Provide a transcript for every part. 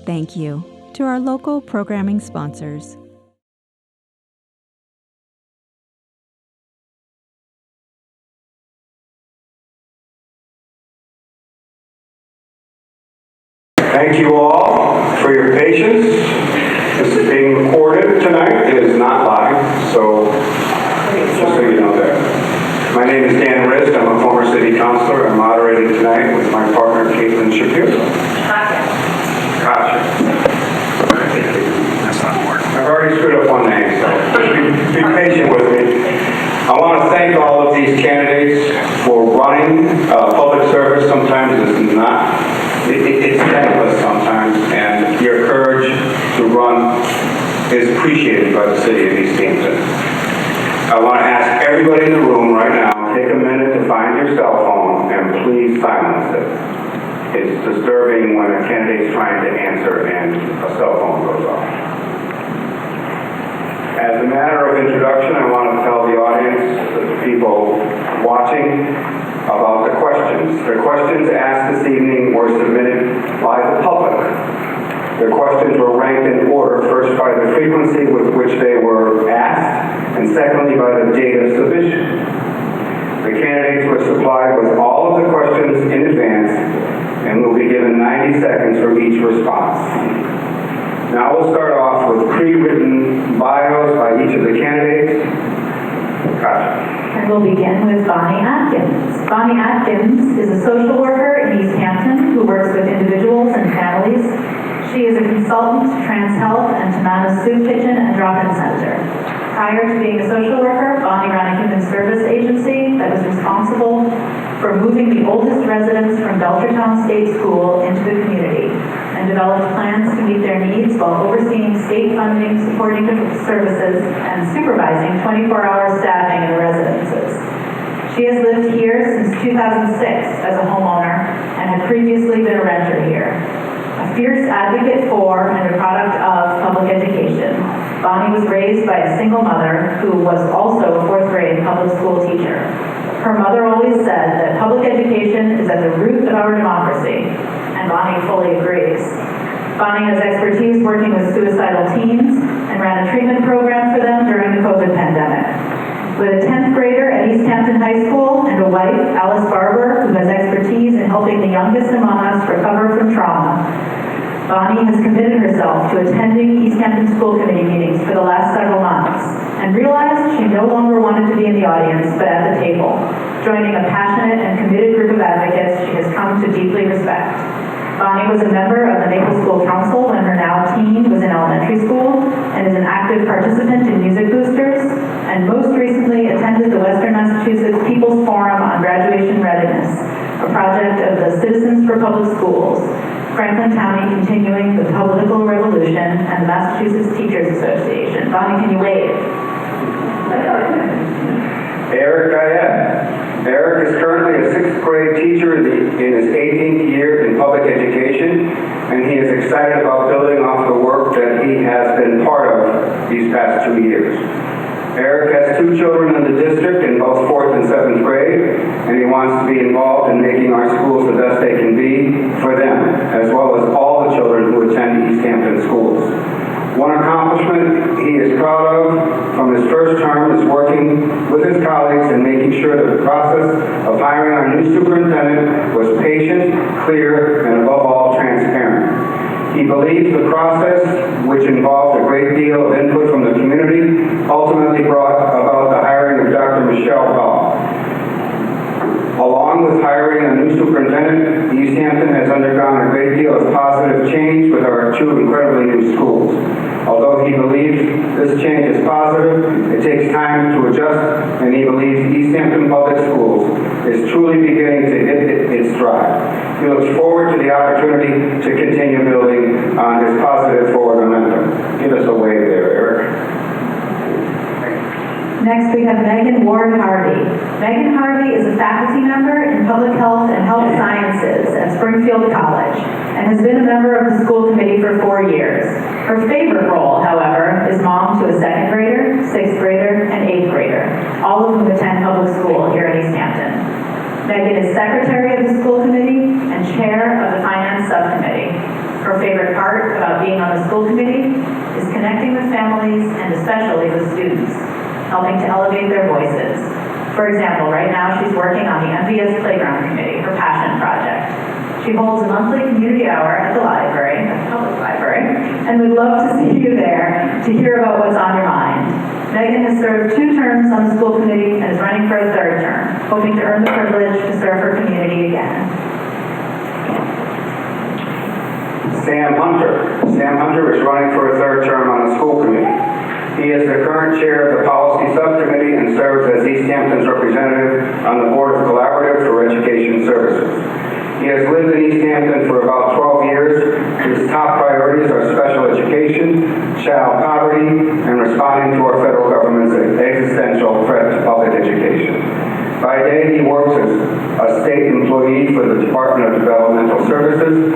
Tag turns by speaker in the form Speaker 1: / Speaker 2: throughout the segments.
Speaker 1: Thank you to our local programming sponsors.
Speaker 2: Thank you all for your patience. This is being recorded tonight. It is not live, so just so you know that. My name is Dan Rist. I'm a former city councilor. I'm moderating tonight with my partner, Caitlin Shapiro. Gotcha. That's not important. I've already screwed up one name, so be patient with me. I want to thank all of these candidates for running. Public service sometimes is not. It's thankless sometimes, and your courage to run is appreciated by the city of Easthampton. I want to ask everybody in the room right now, take a minute to find your cell phone and please silence it. It's disturbing when a candidate's trying to answer and a cell phone goes off. As a matter of introduction, I want to tell the audience, the people watching, about the questions. The questions asked this evening were submitted by the public. The questions were ranked in order, first by the frequency with which they were asked, and secondly by the date of submission. The candidates were supplied with all of the questions in advance and will be given 90 seconds for each response. Now we'll start off with pre-written bios by each of the candidates. Gotcha.
Speaker 3: And we'll begin with Bonnie Atkins. Bonnie Atkins is a social worker in Easthampton who works with individuals and families. She is a consultant to Trans Health and to Mana's Soup Kitchen and Drop-In Center. Prior to being a social worker, Bonnie ran a human service agency that was responsible for moving the oldest residents from Belchertown State School into the community and developed plans to meet their needs while overseeing state funding, supporting services, and supervising 24-hour staffing in residences. She has lived here since 2006 as a homeowner and had previously been a renter here. A fierce advocate for and a product of public education, Bonnie was raised by a single mother who was also a fourth grade public school teacher. Her mother always said that public education is at the root of our democracy, and Bonnie fully agrees. Bonnie has expertise working with suicidal teens and ran a treatment program for them during the COVID pandemic. With a 10th grader at Easthampton High School and a wife, Alice Barber, who has expertise in helping the youngest among us recover from trauma, Bonnie has committed herself to attending Easthampton School Committee meetings for the last several months and realized she no longer wanted to be in the audience but at the table, joining a passionate and committed group of advocates she has come to deeply respect. Bonnie was a member of the Maple School Council when her now teen was in elementary school and is an active participant in Music Boosters, and most recently attended the Western Massachusetts People's Forum on Graduation Readiness, a project of the Citizens for Public Schools, Franklin County continuing the political revolution, and the Massachusetts Teachers Association. Bonnie, can you wave?
Speaker 2: Eric Guyette. Eric is currently a 6th grade teacher in his 18th year in public education, and he is excited about building off the work that he has been part of these past 2 years. Eric has 2 children in the district in both 4th and 7th grade, and he wants to be involved in making our schools the best they can be for them, as well as all the children who attend Easthampton schools. One accomplishment he is proud of from his first term is working with his colleagues and making sure that the process of hiring our new superintendent was patient, clear, and above all, transparent. He believes the process, which involved a great deal of input from the community, ultimately brought about the hiring of Dr. Michelle Ball. Along with hiring a new superintendent, Easthampton has undergone a great deal of positive change with our 2 incredibly new schools. Although he believes this change is positive, it takes time to adjust, and he believes Easthampton Public Schools is truly beginning to hit its stride. He looks forward to the opportunity to continue building on his positive forward momentum. Give us a wave there, Eric.
Speaker 3: Next, we have Megan Ward Harvey. Megan Harvey is a faculty member in Public Health and Health Sciences at Springfield College and has been a member of the school committee for 4 years. Her favorite role, however, is mom to a 2nd grader, 6th grader, and 8th grader, all of whom attend public school here in Easthampton. Megan is secretary of the school committee and chair of the finance subcommittee. Her favorite part about being on the school committee is connecting with families and especially with students, helping to elevate their voices. For example, right now she's working on the MVS Playground Committee, her passion project. She holds a monthly community hour at the library, the public library, and would love to see you there to hear about what's on your mind. Megan has served 2 terms on the school committee and is running for a 3rd term, hoping to earn the privilege to serve her community again.
Speaker 2: Sam Hunter is running for a 3rd term on the school committee. He is the current chair of the policy subcommittee and serves as Easthampton's representative on the board of Collaborative for Education Services. He has lived in Easthampton for about 12 years. His top priorities are special education, child poverty, and responding to our federal government's existential threat to public education. By day, he works as a state employee for the Department of Developmental Services,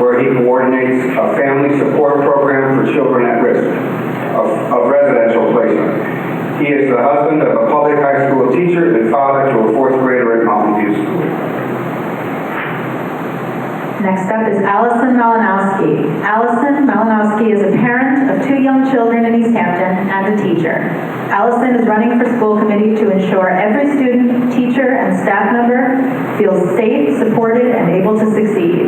Speaker 2: where he coordinates a family support program for children at risk of residential placement. He is the husband of a public high school teacher and father to a 4th grader at Mountain View School.
Speaker 3: Next up is Allison Malinowski. Allison Malinowski is a parent of 2 young children in Easthampton and a teacher. Allison is running for school committee to ensure every student, teacher, and staff member feels safe, supported, and able to succeed.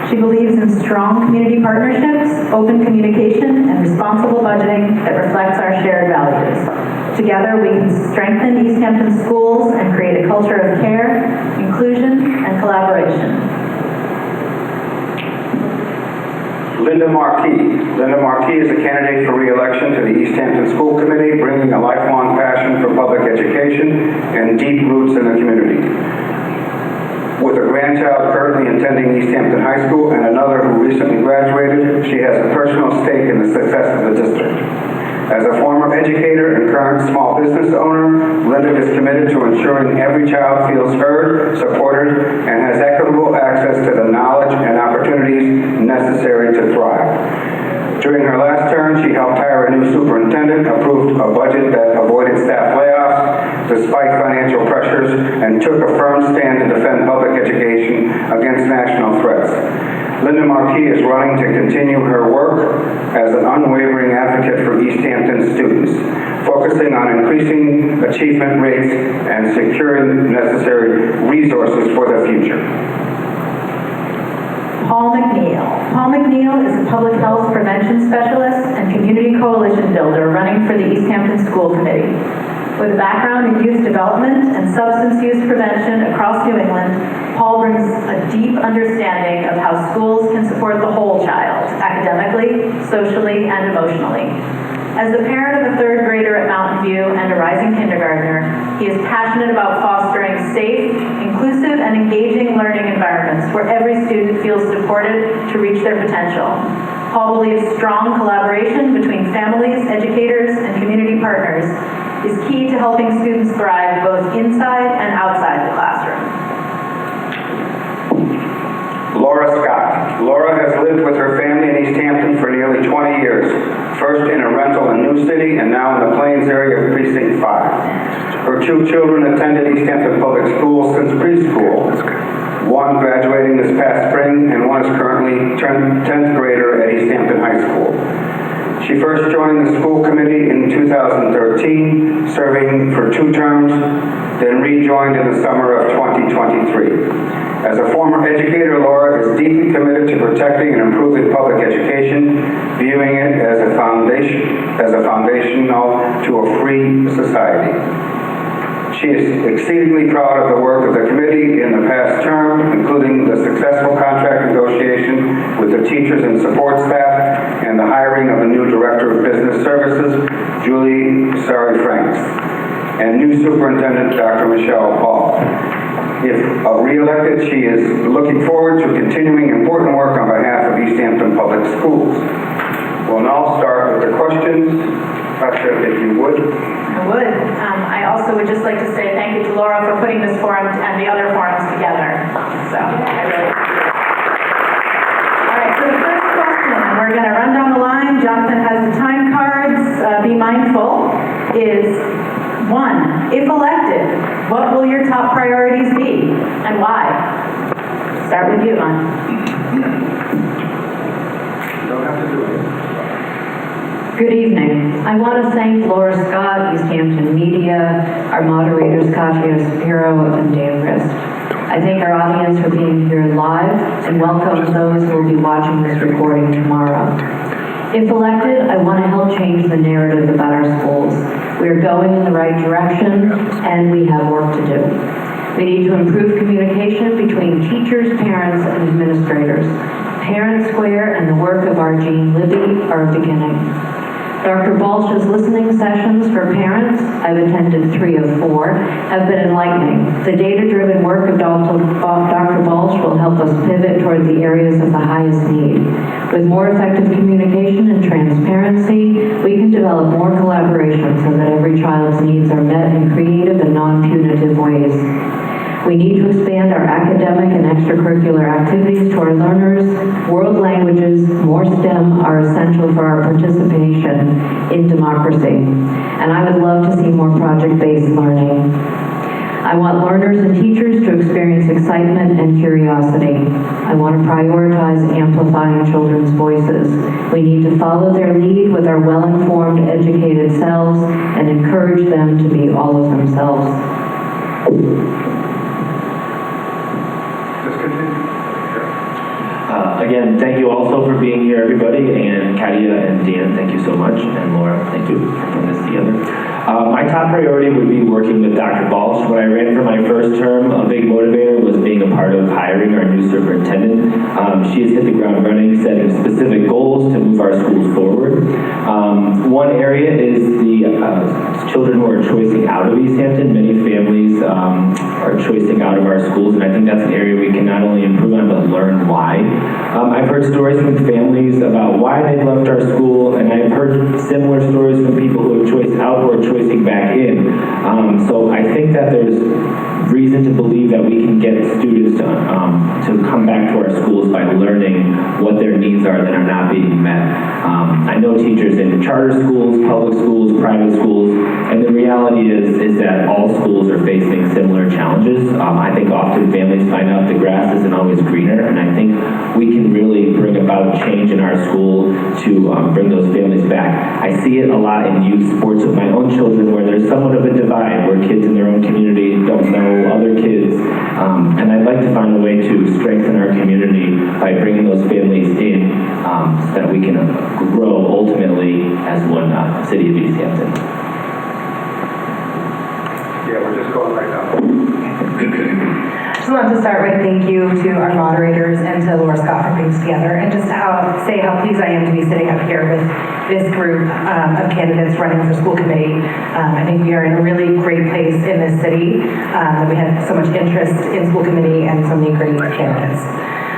Speaker 3: She believes in strong community partnerships, open communication, and responsible budgeting that reflects our shared values. Together, we can strengthen Easthampton schools and create a culture of care, inclusion, and collaboration.
Speaker 2: Linda Marquis is a candidate for re-election to the Easthampton School Committee, bringing a lifelong passion for public education and deep roots in the community. With a grandchild currently attending Easthampton High School and another who recently graduated, she has a personal stake in the success of the district. As a former educator and current small business owner, Linda is committed to ensuring every child feels heard, supported, and has equitable access to the knowledge and opportunities necessary to thrive. During her last term, she helped hire a new superintendent, approved a budget that avoided staff layoffs despite financial pressures, and took a firm stand to defend public education against national threats. Linda Marquis is running to continue her work as an unwavering advocate for Easthampton students, focusing on increasing achievement rates and securing necessary resources for the future.
Speaker 3: Paul McNeil. Paul McNeil is a public health prevention specialist and community coalition builder running for the Easthampton School Committee. With a background in youth development and substance use prevention across New England, Paul brings a deep understanding of how schools can support the whole child, academically, socially, and emotionally. As the parent of a 3rd grader at Mountain View and a rising kindergartner, he is passionate about fostering safe, inclusive, and engaging learning environments where every student feels supported to reach their potential. Paul believes strong collaboration between families, educators, and community partners is key to helping students thrive both inside and outside the classroom.
Speaker 2: Laura Scott. Laura has lived with her family in Easthampton for nearly 20 years, first in a rental in New City and now in the Plains area of Precinct 5. Her 2 children attended Easthampton Public Schools since preschool, one graduating this past spring and one is currently 10th grader at Easthampton High School. She first joined the school committee in 2013, serving for 2 terms, then rejoined in the summer of 2023. As a former educator, Laura is deeply committed to protecting and improving public education, viewing it as a foundational to a free society. She is exceedingly proud of the work of the committee in the past term, including the successful contract negotiation with the teachers and support staff and the hiring of a new director of business services, Julie Sari-Franks, and new superintendent, Dr. Michelle Paul. If re-elected, she is looking forward to continuing important work on behalf of Easthampton Public Schools. We'll now start with the questions. Patrick, if you would.
Speaker 3: I would. I also would just like to say thank you to Laura for putting this forum and the other forums together. So, I really All right, so the first question, and we're going to run down the line. Jonathan has the time cards. Be mindful. Is 1, if elected, what will your top priorities be and why? Start with you, Lon.
Speaker 2: have to do it.
Speaker 4: Good evening. I want to thank Laura Scott, Easthampton Media, our moderators, Katya Shapiro and Dan Rist. I thank our audience for being here live and welcome those who will be watching this recording tomorrow. If elected, I want to help change the narrative about our schools. We are going in the right direction and we have work to do. We need to improve communication between teachers, parents, and administrators. Parent Square and the work of our Jean Libby are a beginning. Dr. Balch's listening sessions for parents, I've attended 3 of 4, have been enlightening. The data-driven work of Dr. Balch will help us pivot toward the areas of the highest need. With more effective communication and transparency, we can develop more collaboration so that every child's needs are met in creative and non-punitive ways. We need to expand our academic and extracurricular activities to our learners. World languages, more STEM, are essential for our participation in democracy. And I would love to see more project-based learning. I want learners and teachers to experience excitement and curiosity. I want to prioritize amplifying children's voices. We need to follow their lead with our well-informed, educated selves and encourage them to be all of themselves.
Speaker 5: Again, thank you also for being here, everybody, and Katia and Dan, thank you so much, and Laura, thank you for putting this together. My top priority would be working with Dr. Balch. When I ran for my first term, a big motivator was being a part of hiring our new superintendent. She has hit the ground running, setting specific goals to move our schools forward. One area is the children who are choicing out of Easthampton. Many families are choicing out of our schools, and I think that's an area we can not only improve on, but learn why. I've heard stories from families about why they've left our school, and I've heard similar stories from people who have choiced out or choicing back in. So I think that there's reason to believe that we can get students to come back to our schools by learning what their needs are that are not being met. I know teachers in charter schools, public schools, private schools, and the reality is that all schools are facing similar challenges. I think often families find out the grass isn't always greener, and I think we can really bring about change in our school to bring those families back. I see it a lot in youth sports with my own children, where there's somewhat of a divide, where kids in their own community don't know other kids, and I'd like to find a way to strengthen our community by bringing those families in so that we can grow ultimately as one city of Easthampton.
Speaker 2: Yeah, we're just going right now.
Speaker 6: Just wanted to start with thank you to our moderators and to Laura Scott for putting this together, and just say how pleased I am to be sitting up here with this group of candidates running for school committee. I think we are in a really great place in this city, that we have so much interest in school committee and so many great candidates.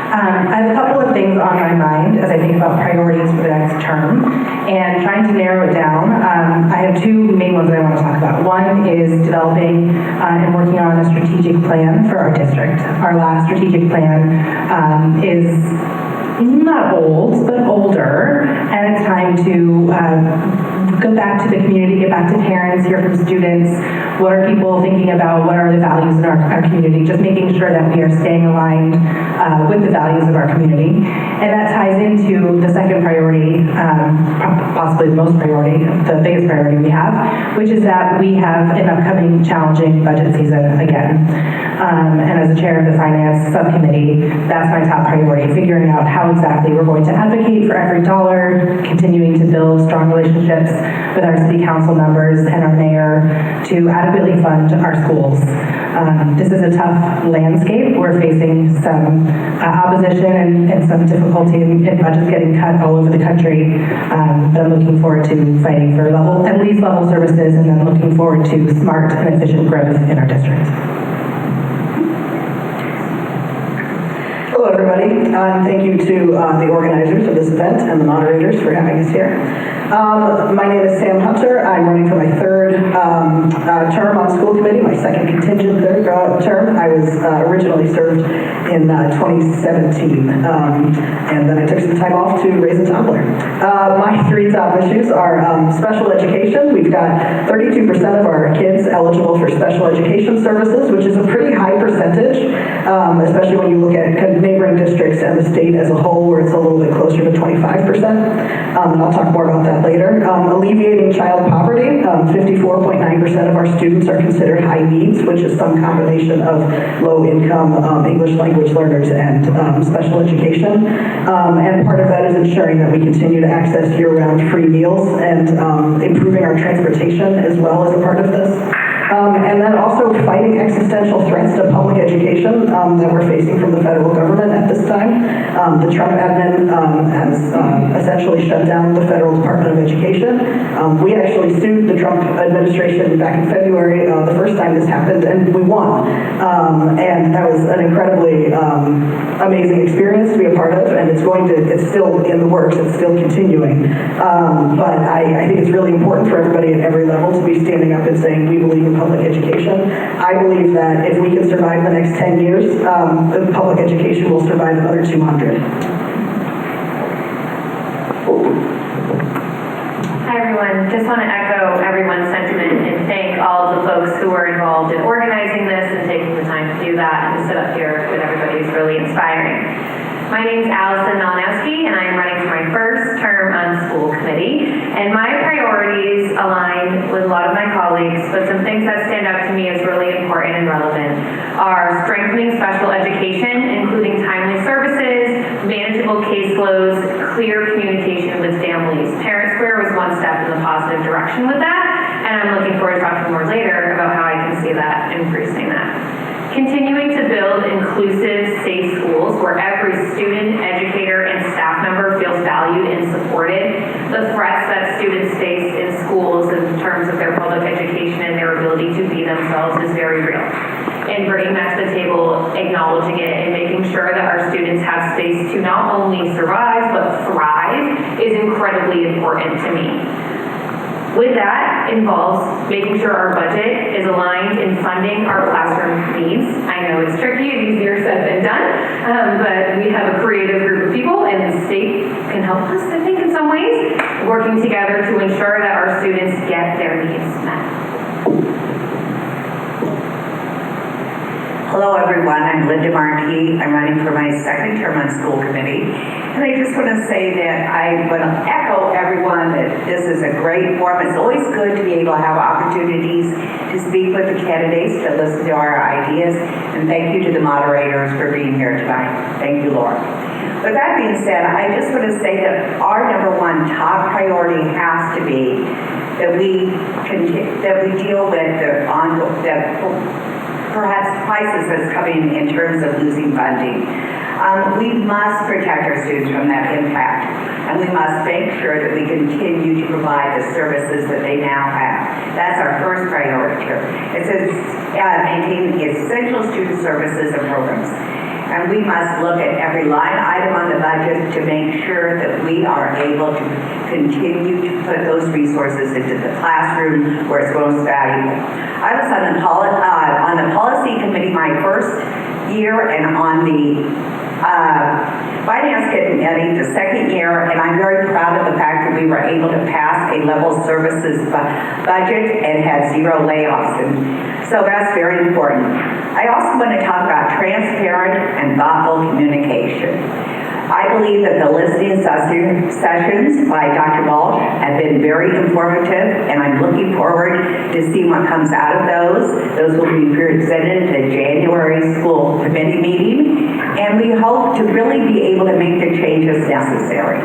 Speaker 6: I have a couple of things on my mind as I think about priorities for the next term, and trying to narrow it down. I have 2 main ones that I want to talk about. One is developing and working on a strategic plan for our district. Our last strategic plan is not old, but older, and it's time to go back to the community, get back to parents, hear from students. What are people thinking about? What are the values in our community? Just making sure that we are staying aligned with the values of our community. And that ties into the second priority, possibly the most priority, the biggest priority we have, which is that we have an upcoming challenging budget season again. And as the chair of the finance subcommittee, that's my top priority, figuring out how exactly we're going to advocate for every dollar, continuing to build strong relationships with our city council members and our mayor to adequately fund our schools. This is a tough landscape. We're facing some opposition and some difficulty in budgets getting cut all over the country, but I'm looking forward to fighting for at least level services, and then looking forward to smart and efficient growth in our district.
Speaker 7: Hello, everybody. Thank you to the organizers of this event and the moderators for having us here. My name is Sam Hunter. I'm running for my 3rd term on school committee, my 2nd contingent term. I was originally served in 2017, and then I took some time off to raise a toddler. My 3 top issues are special education. We've got 32% of our kids eligible for special education services, which is a pretty high percentage. especially when you look at kind of neighboring districts and the state as a whole, where it's a little bit closer to 25%. And I'll talk more about that later. Alleviating child poverty. 54.9% of our students are considered high needs, which is some combination of low income English language learners and special education. And part of that is ensuring that we continue to access year-round free meals and improving our transportation as well as a part of this. And then also fighting existential threats to public education that we're facing from the federal government at this time. The Trump admin has essentially shut down the federal Department of Education. We actually sued the Trump administration back in February, the first time this happened, and we won. And that was an incredibly amazing experience to be a part of, and it's still in the works, it's still continuing. But I think it's really important for everybody at every level to be standing up and saying, we believe in public education. I believe that if we can survive the next 10 years, the public education will survive another 200.
Speaker 8: Hi everyone, just want to echo everyone's sentiment and thank all of the folks who were involved in organizing this and taking the time to do that and to sit up here with everybody is really inspiring. My name is Allison Malinowski, and I'm running for my first term on school committee. And my priorities align with a lot of my colleagues, but some things that stand out to me as really important and relevant are strengthening special education, including timely services, manageable caseloads, clear communication with families. Parent Square was one step in the positive direction with that, and I'm looking forward to talking more later about how I can see that increasing that. Continuing to build inclusive, safe schools where every student, educator, and staff member feels valued and supported. The threats that students face in schools in terms of their public education and their ability to be themselves is very real. And bringing that to the table, acknowledging it, and making sure that our students have space to not only survive, but thrive is incredibly important to me. With that involves making sure our budget is aligned in funding our classroom needs. I know it's tricky and easier said than done, but we have a creative group of people and the state can help us, I think, in some ways, working together to ensure that our students get their needs met.
Speaker 9: Hello everyone, I'm Linda Markey. I'm running for my second term on school committee. And I just want to say that I want to echo everyone that this is a great forum. It's always good to be able to have opportunities to speak with the candidates, to listen to our ideas. And thank you to the moderators for being here tonight. Thank you, Laura. With that being said, I just want to say that our number one top priority has to be that we deal with perhaps crisis that's coming in terms of losing funding. We must protect our students from that impact, and we must make sure that we continue to provide the services that they now have. That's our first priority here. It says maintaining essential student services and programs. And we must look at every line item on the budget to make sure that we are able to continue to put those resources into the classroom where it's most valuable. I was on the policy committee my first year and on the finance committee the second year, and I'm very proud of the fact that we were able to pass a level services budget and had 0 layoffs. And so that's very important. I also want to talk about transparent and thoughtful communication. I believe that the listening sessions by Dr. Balch have been very informative, and I'm looking forward to seeing what comes out of those. Those will be presented at the January school committee meeting, and we hope to really be able to make the changes necessary.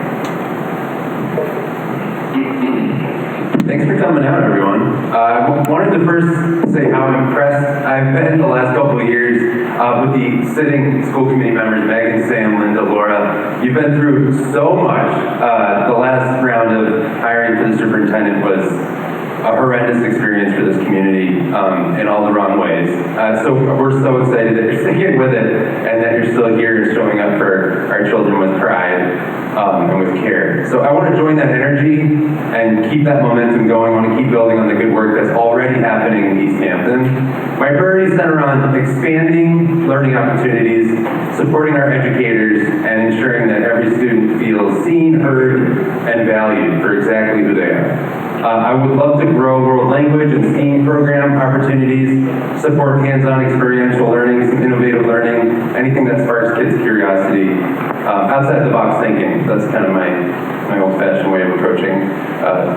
Speaker 10: Thanks for coming out, everyone. I wanted to first say how impressed I've been the last couple of years with the sitting school committee members, Megan, Sam, Linda, Laura. You've been through so much. The last round of hiring for the superintendent was a horrendous experience for this community in all the wrong ways. So we're so excited that you're sticking with it and that you're still here showing up for our children with pride and with care. So I want to join that energy and keep that momentum going. I want to keep building on the good work that's already happening in Easthampton. My priorities center on expanding learning opportunities, supporting our educators, and ensuring that every student feels seen, heard, and valued for exactly who they are. I would love to grow world language and STEAM program opportunities, support hands-on experiential learning, some innovative learning, outside the box thinking. That's kind of my old-fashioned way of approaching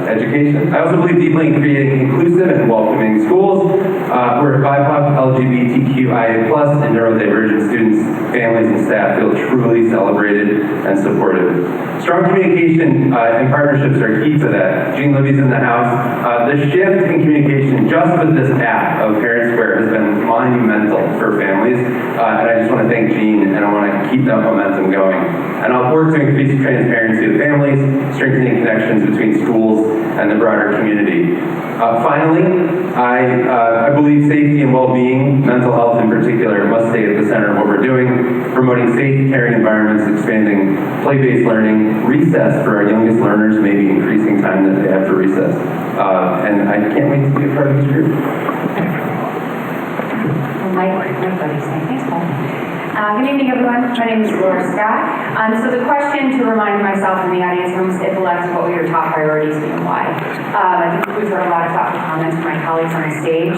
Speaker 10: education. I also believe deeply in creating inclusive and welcoming schools where BIPOC, LGBTQIA+, and neurodivergent students, families, and staff feel truly celebrated and supported. Strong communication and partnerships are key to that. Jean Libby's in the house. The shift in communication just with this app of Parent Square has been monumental for families, and I just want to thank Jean, and I want to keep that momentum going. And I'll work to increase transparency of families, strengthening connections between schools and the broader community. Finally, I believe safety and well-being, mental health in particular, must stay at the center of what we're doing, promoting safe, caring environments, expanding play-based learning, recess for our youngest learners, maybe increasing time that they have for recess. And I can't wait to be a part of this group.
Speaker 8: Thanks, Paul. Good evening, everyone. My name is Laura Scott. So the question to remind myself and the audience from Ippolect what were your top priorities and why. I think we've heard a lot of thoughtful comments from my colleagues on the stage.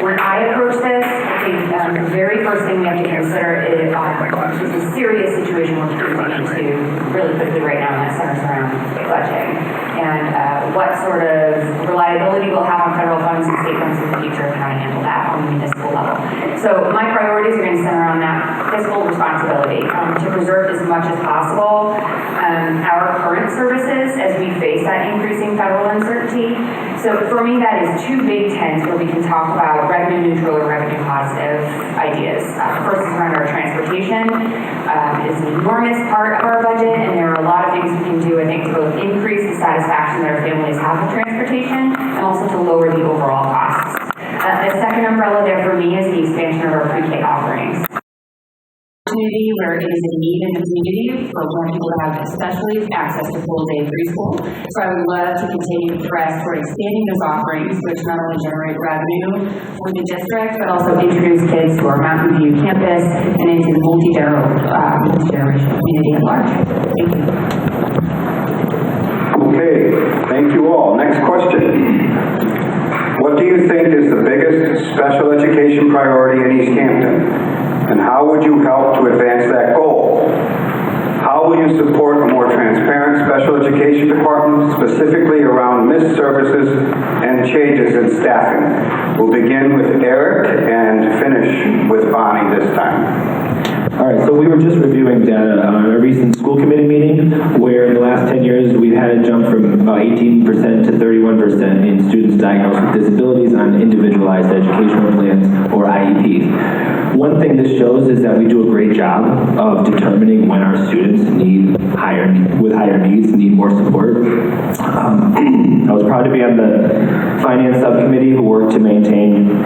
Speaker 8: When I approach this, I think the very first thing we have to consider is a serious situation we're moving into really quickly right now, and that centers around budgeting and what sort of reliability we'll have on federal funds and state funds in the future and how to handle that on the municipal level. So my priorities are going to center on that fiscal responsibility to preserve as much as possible our current services as we face that increasing federal uncertainty. So for me, that is two big tents where we can talk about revenue neutral or revenue positive ideas. First is around our transportation. It's an enormous part of our budget, and there are a lot of things we can do, I think, to both increase the satisfaction that our families have with transportation and also to lower the overall costs. The second umbrella there for me is the expansion of our pre-K offerings. Where it is a need in the community for more people to have, especially access to full-day preschool. So I would love to continue to press toward expanding those offerings, which not only generate revenue for the district, but also introduce kids to our Mountain View campus and into the multi-generation community at large. Thank you.
Speaker 2: Okay, thank you all. Next question. What do you think is the biggest special education priority in Easthampton? And how would you help to advance that goal? How will you support a more transparent special education department, specifically around missed services and changes in staffing? We'll begin with Eric and finish with Bonnie this time.
Speaker 5: All right, so we were just reviewing data on a recent school committee meeting where in the last 10 years we've had a jump from about 18% to 31% in students diagnosed with disabilities on individualized educational plans or IEPs. One thing this shows is that we do a great job of determining when our students with higher needs need more support. I was proud to be on the finance subcommittee who worked to maintain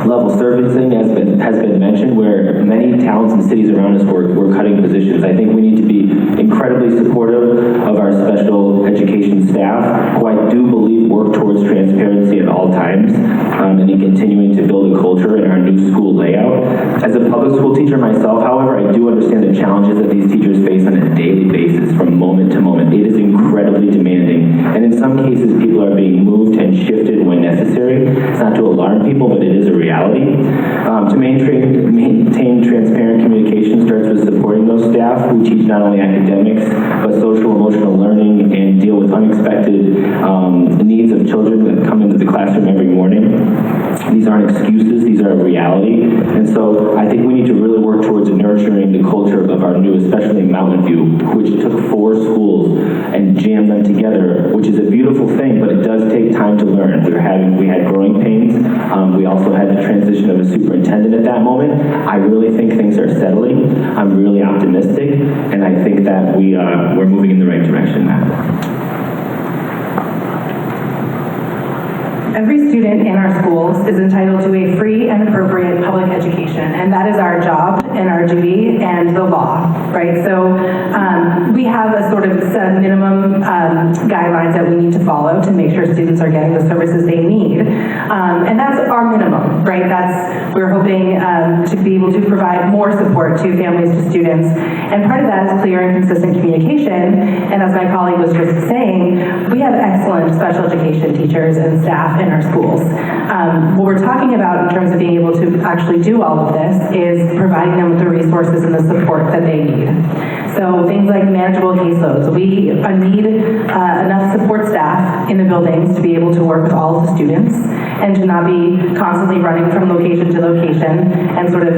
Speaker 5: level servicing, as has been mentioned, where many towns and cities around us were cutting positions. I think we need to be incredibly supportive of our special education staff, who I do believe work towards transparency at all times, and in continuing to build a culture in our new school layout. As a public school teacher myself, however, I do understand the challenges that these teachers face on a daily basis from moment to moment. It is incredibly demanding, and in some cases people are being moved and shifted when necessary. It's not to alarm people, but it is a reality. To maintain transparent communication starts with supporting those staff who teach not only academics, but social emotional learning and deal with unexpected needs of children that come into the classroom every morning. These aren't excuses, these are a reality. And so I think we need to really work towards nurturing the culture of our new, especially Mountain View, which took 4 schools and jammed them together, which is a beautiful thing, but it does take time to learn. We had growing pains. We also had the transition of a superintendent at that moment. I really think things are settling. I'm really optimistic, and I think that we're moving in the right direction now.
Speaker 6: Every student in our schools is entitled to a free and appropriate public education, and that is our job and our duty and the law, right? So we have a sort of set minimum guidelines that we need to follow to make sure students are getting the services they need. And that's our minimum, right? We're hoping to be able to provide more support to families, to students. And part of that is clear and consistent communication. And as my colleague was just saying, we have excellent special education teachers and staff in our schools. What we're talking about in terms of being able to actually do all of this is provide providing them with the resources and the support that they need. So things like manageable caseloads. We need enough support staff in the buildings to be able to work with all of the students and to not be constantly running from location to location and sort of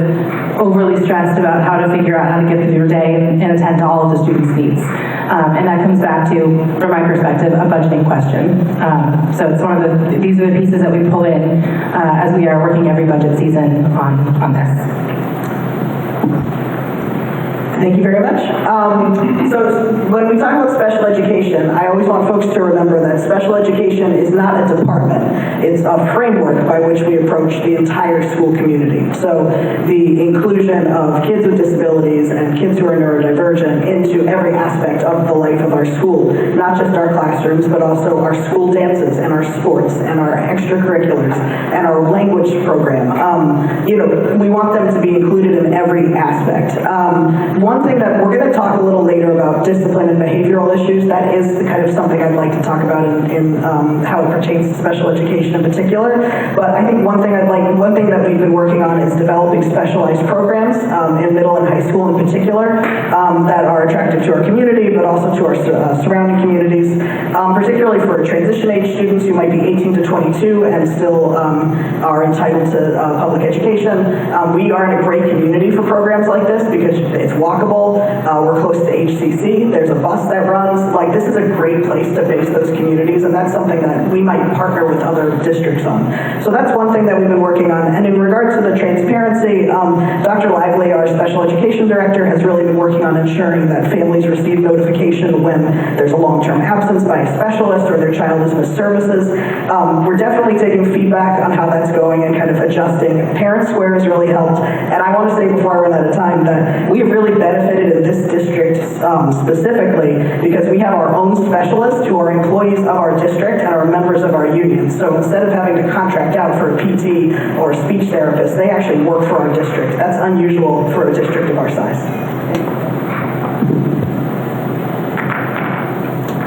Speaker 6: overly stressed about how to figure out how to get through your day and attend to all of the students' needs. And that comes back to, from my perspective, a budgeting question. So it's one of these are the pieces that we pull in as we are working every budget season on this.
Speaker 7: Thank you very much. So when we talk about special education, I always want folks to remember that special education is not a department. It's a framework by which we approach the entire school community. So the inclusion of kids with disabilities and kids who are neurodivergent into every aspect of the life of our school, not just our classrooms, but also our school dances and our sports and our extracurriculars and our language program. We want them to be included in every aspect. One thing that we're going to talk a little later about discipline and behavioral issues, that is the kind of something I'd like to talk about in how it pertains to special education in particular. But I think one thing that we've been working on is developing specialized programs in middle and high school in particular that are attractive to our community, but also to our surrounding communities, particularly for transition age students who might be 18 to 22 and still are entitled to public education. We are in a great community for programs like this because it's walkable. We're close to HCC. There's a bus that runs. This is a great place to base those communities, and that's something that we might partner with other districts on. So that's one thing that we've been working on. And in regards to the transparency, Dr. Lively, our special education director, has really been working on ensuring that families receive notification when there's a long-term absence by a specialist or their child has missed services. We're definitely taking feedback on how that's going and kind of adjusting. Parent Square has really helped. And I want to say before I run out of time that we have really benefited in this district specifically because we have our own specialists who are employees of our district and are members of our union. So instead of having to contract out for a PT or a speech therapist, they actually work for our district. That's unusual for a district of our size.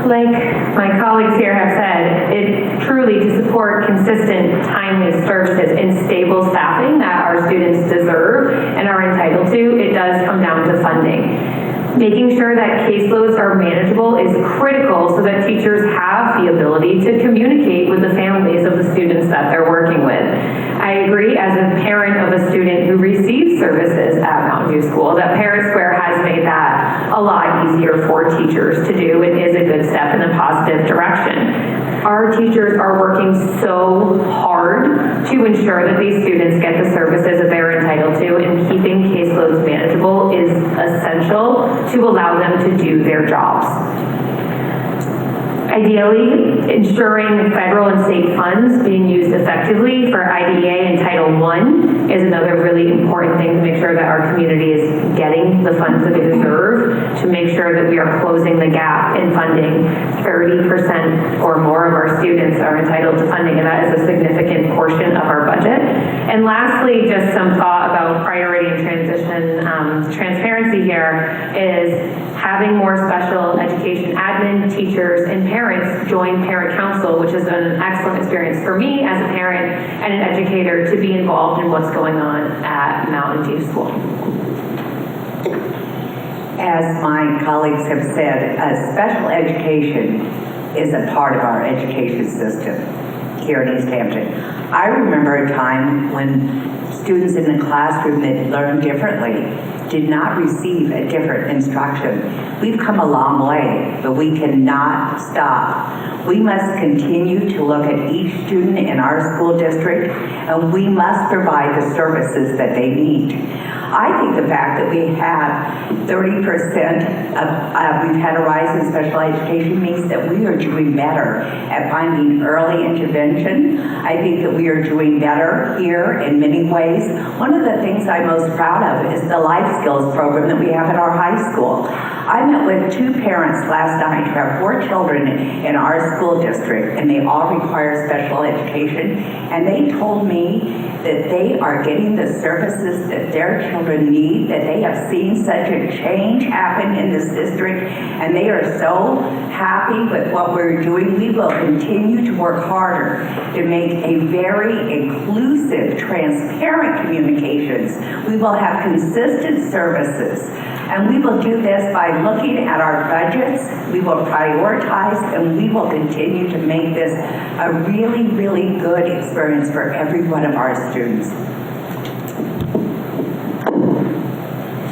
Speaker 8: Like my colleagues here have said, it truly to support consistent, timely services and stable staffing that our students deserve and are entitled to, it does come down to funding. Making sure that caseloads are manageable is critical so that teachers have the ability to communicate with the families of the students that they're working with. I agree as a parent of a student who receives services at Mountain View School that Parent Square has made that a lot easier for teachers to do. It is a good step in a positive direction. Our teachers are working so hard to ensure that these students get the services that they're entitled to, and keeping caseloads manageable is essential to allow them to do their jobs. Ideally, ensuring federal and state funds being used effectively for IDEA and Title I is another really important thing to make sure that our community is getting the funds that they deserve, to make sure that we are closing the gap in funding. 30% or more of our students are entitled to funding, and that is a significant portion of our budget. And lastly, just some thought about priority and transition transparency here is having more special education admin, teachers, and parents join parent council, which has been an excellent experience for me as a parent and an educator to be involved in what's going on at Mountain View School.
Speaker 9: As my colleagues have said, special education is a part of our education system here in Easthampton. I remember a time when students in the classroom that learned differently did not receive a different instruction. We've come a long way, but we cannot stop. We must continue to look at each student in our school district, and we must provide the services that they need. I think the fact that we have 30% we've had a rise in special education means that we are doing better at finding early intervention. I think that we are doing better here in many ways. One of the things I'm most proud of is the life skills program that we have at our high school. I met with 2 parents last night who have 4 children in our school district, and they all require special education, and they told me that they are getting the services that their children need, that they have seen such a change happen in this district, and they are so happy with what we're doing. We will continue to work harder to make a very inclusive, transparent transparent communications. We will have consistent services. And we will do this by looking at our budgets. We will prioritize, and we will continue to make this a really, really good experience for every one of our students.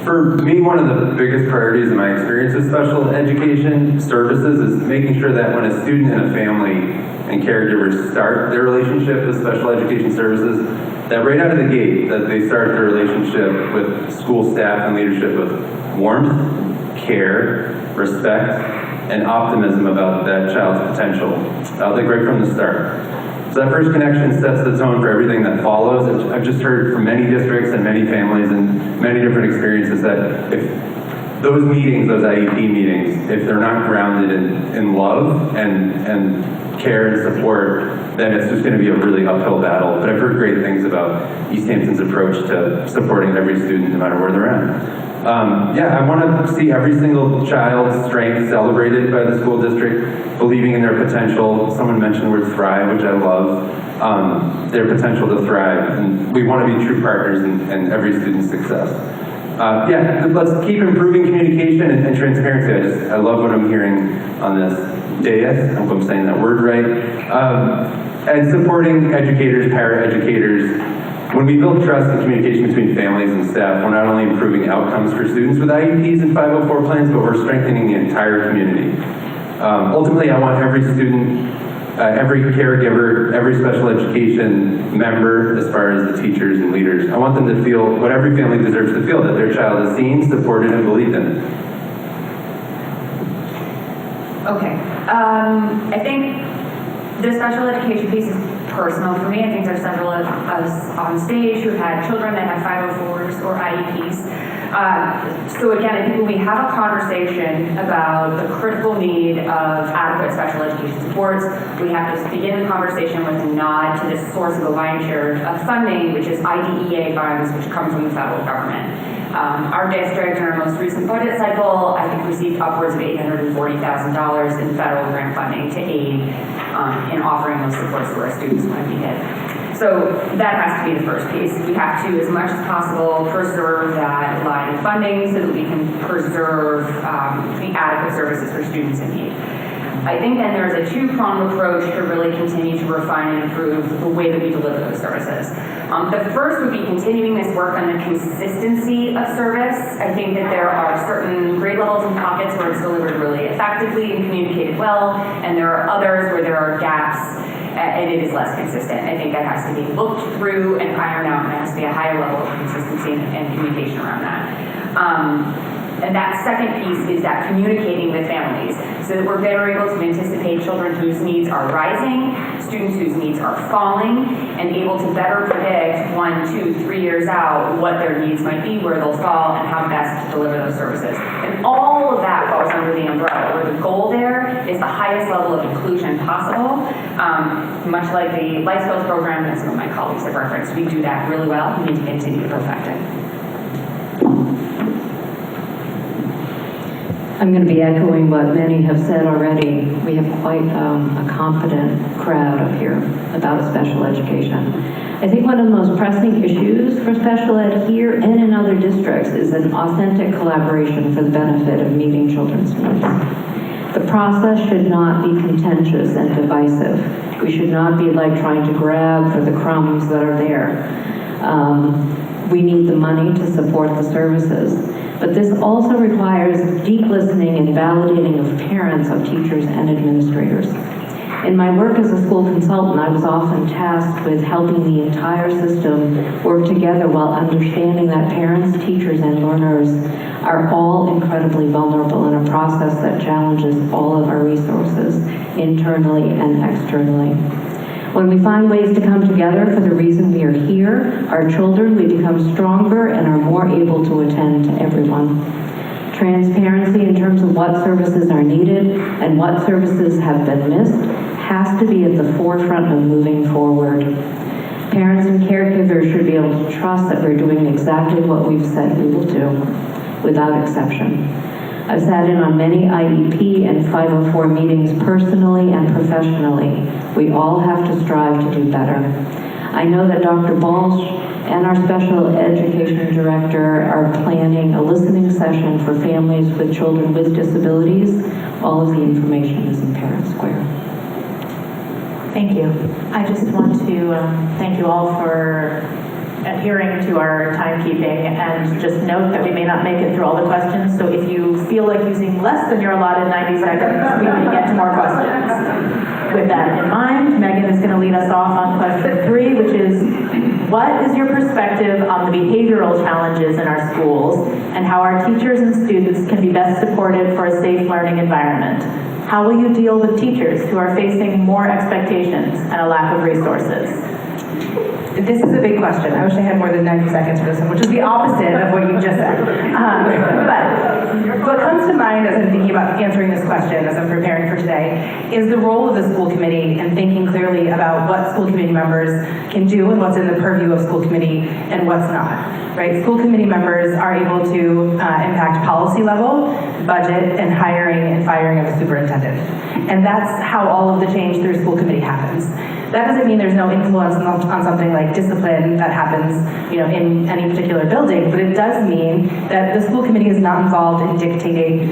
Speaker 10: For me, one of the biggest priorities in my experience with special education services is making sure that when a student and a family and caregivers start their relationship with special education services, that right out of the gate, that they start their relationship with school staff and leadership with warmth, care, respect, and optimism about that child's potential, like right from the start. So that first connection sets the tone for everything that follows. I've just heard from many districts and many families and many different experiences that if those meetings, those IEP meetings, if they're not grounded in love and care and support, then it's just going to be a really uphill battle. But I've heard great things about Easthampton's approach to supporting every student no matter where they're at. I want to see every single child's strength celebrated by the school district, believing in their potential. Someone mentioned the word thrive, which I love, their potential to thrive. And we want to be true partners in every student's success. Let's keep improving communication and transparency. I love what I'm hearing on this dais. I hope I'm saying that word right. And supporting educators, paraeducators. When we build trust and communication between families and staff, we're not only improving outcomes for students with IEPs and 504 plans, but we're strengthening the entire community. Ultimately, I want every student, every caregiver, every special education member, as far as the teachers and leaders, I want them to feel what every family deserves to feel, that their child is seen, supported, and believed in.
Speaker 11: Okay. I think the special education piece is personal for me. I think there's several of us on stage who've had children that have 504s or IEPs. So again, I think when we have a conversation about the critical need of adequate special education supports, we have to begin the conversation with a nod to the source of the lion's share of funding, which is IDEA funds, which come from the federal government. Our district, in our most recent budget cycle, I think received upwards of $840,000 in federal grant funding to aid in offering those supports to our students when we hit. So that has to be the first piece. We have to, as much as possible, preserve that line of funding so that we can preserve the adequate services for students in need. I think then there's a two-pronged approach to really continue to refine and improve the way that we deliver those services. The first would be continuing this work on the consistency of service. I think that there are certain grade levels and pockets where it's delivered really effectively and communicated well, and there are others where there are gaps and it is less consistent. I think that has to be looked through and ironed out, and there has to be a higher level of consistency and communication around that. And that second piece is that communicating with families so that we're better able to anticipate children whose needs are rising, students whose needs are falling, and able to better predict 1, 2, 3 years out what their needs might be, where they'll fall, and how best to deliver those services. And all of that falls under the umbrella where the goal there is the highest level of inclusion possible. Much like the life skills program that some of my colleagues have referenced, we do that really well. We need to continue to perfect it.
Speaker 4: I'm going to be echoing what many have said already. We have quite a confident crowd up here about special education. I think one of the most pressing issues for special ed here and in other districts is an authentic collaboration for the benefit of meeting children's needs. The process should not be contentious and divisive. We should not be like trying to grab for the crumbs that are there. We need the money to support the services. But this also requires deep listening and validating of parents, of teachers, and administrators. In my work as a school consultant, I was often tasked with helping the entire system work together while understanding that parents, teachers, and learners are all incredibly vulnerable in a process that challenges all of our resources, internally and externally. When we find ways to come together for the reason we are here, our children, we become stronger and are more able to attend to everyone. Transparency in terms of what services are needed and what services have been missed has to be at the forefront of moving forward. Parents and caregivers should be able to trust that we're doing exactly what we've said we will do, without exception. I've sat in on many IEP and 504 meetings personally and professionally. We all have to strive to do better. I know that Dr. Balch and our special education director are planning a listening session for families with children with disabilities. All of the information is in Parent Square.
Speaker 3: Thank you. I just want to thank you all for adhering to our timekeeping, and just note that we may not make it through all the questions, so if you feel like using less than your allotted 90 seconds, we may get to more questions. With that in mind, Megan is going to lead us off on question 3, which is, what is your perspective on the behavioral challenges in our schools and how our teachers and students can be best supported for a safe learning environment? How will you deal with teachers who are facing more expectations and a lack of resources?
Speaker 6: This is a big question. I wish I had more than 90 seconds for this one, which is the opposite of what you just said. But what comes to mind as I'm thinking about answering this question, as I'm preparing for today, is the role of the school committee and thinking clearly about what school committee members can do and what's in the purview of school committee and what's not. Right? School committee members are able to impact policy level, budget, and hiring and firing of a superintendent. And that's how all of the change through school committee happens. That doesn't mean there's no influence on something like discipline that happens, in any particular building, but it does mean that the school committee is not involved in dictating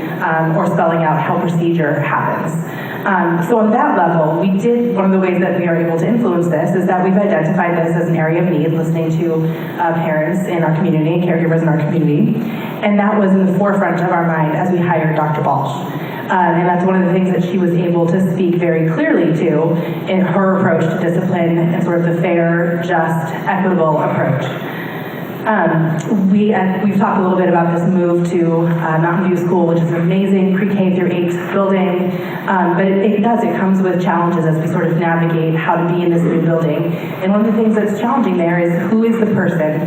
Speaker 6: or spelling out how procedure happens. So on that level, one of the ways that we are able to influence this is that we've identified this as an area of need, listening to parents in our community, caregivers in our community, and that was in the forefront of our mind as we hired Dr. Balch. And that's one of the things that she was able to speak very clearly to in her approach to discipline and sort of the fair, just, equitable approach. We've talked a little bit about this move to Mountain View School, which is an amazing pre-K through 8 building, but it comes with challenges as we sort of navigate how to be in this new building. And one of the things that's challenging there is who is the person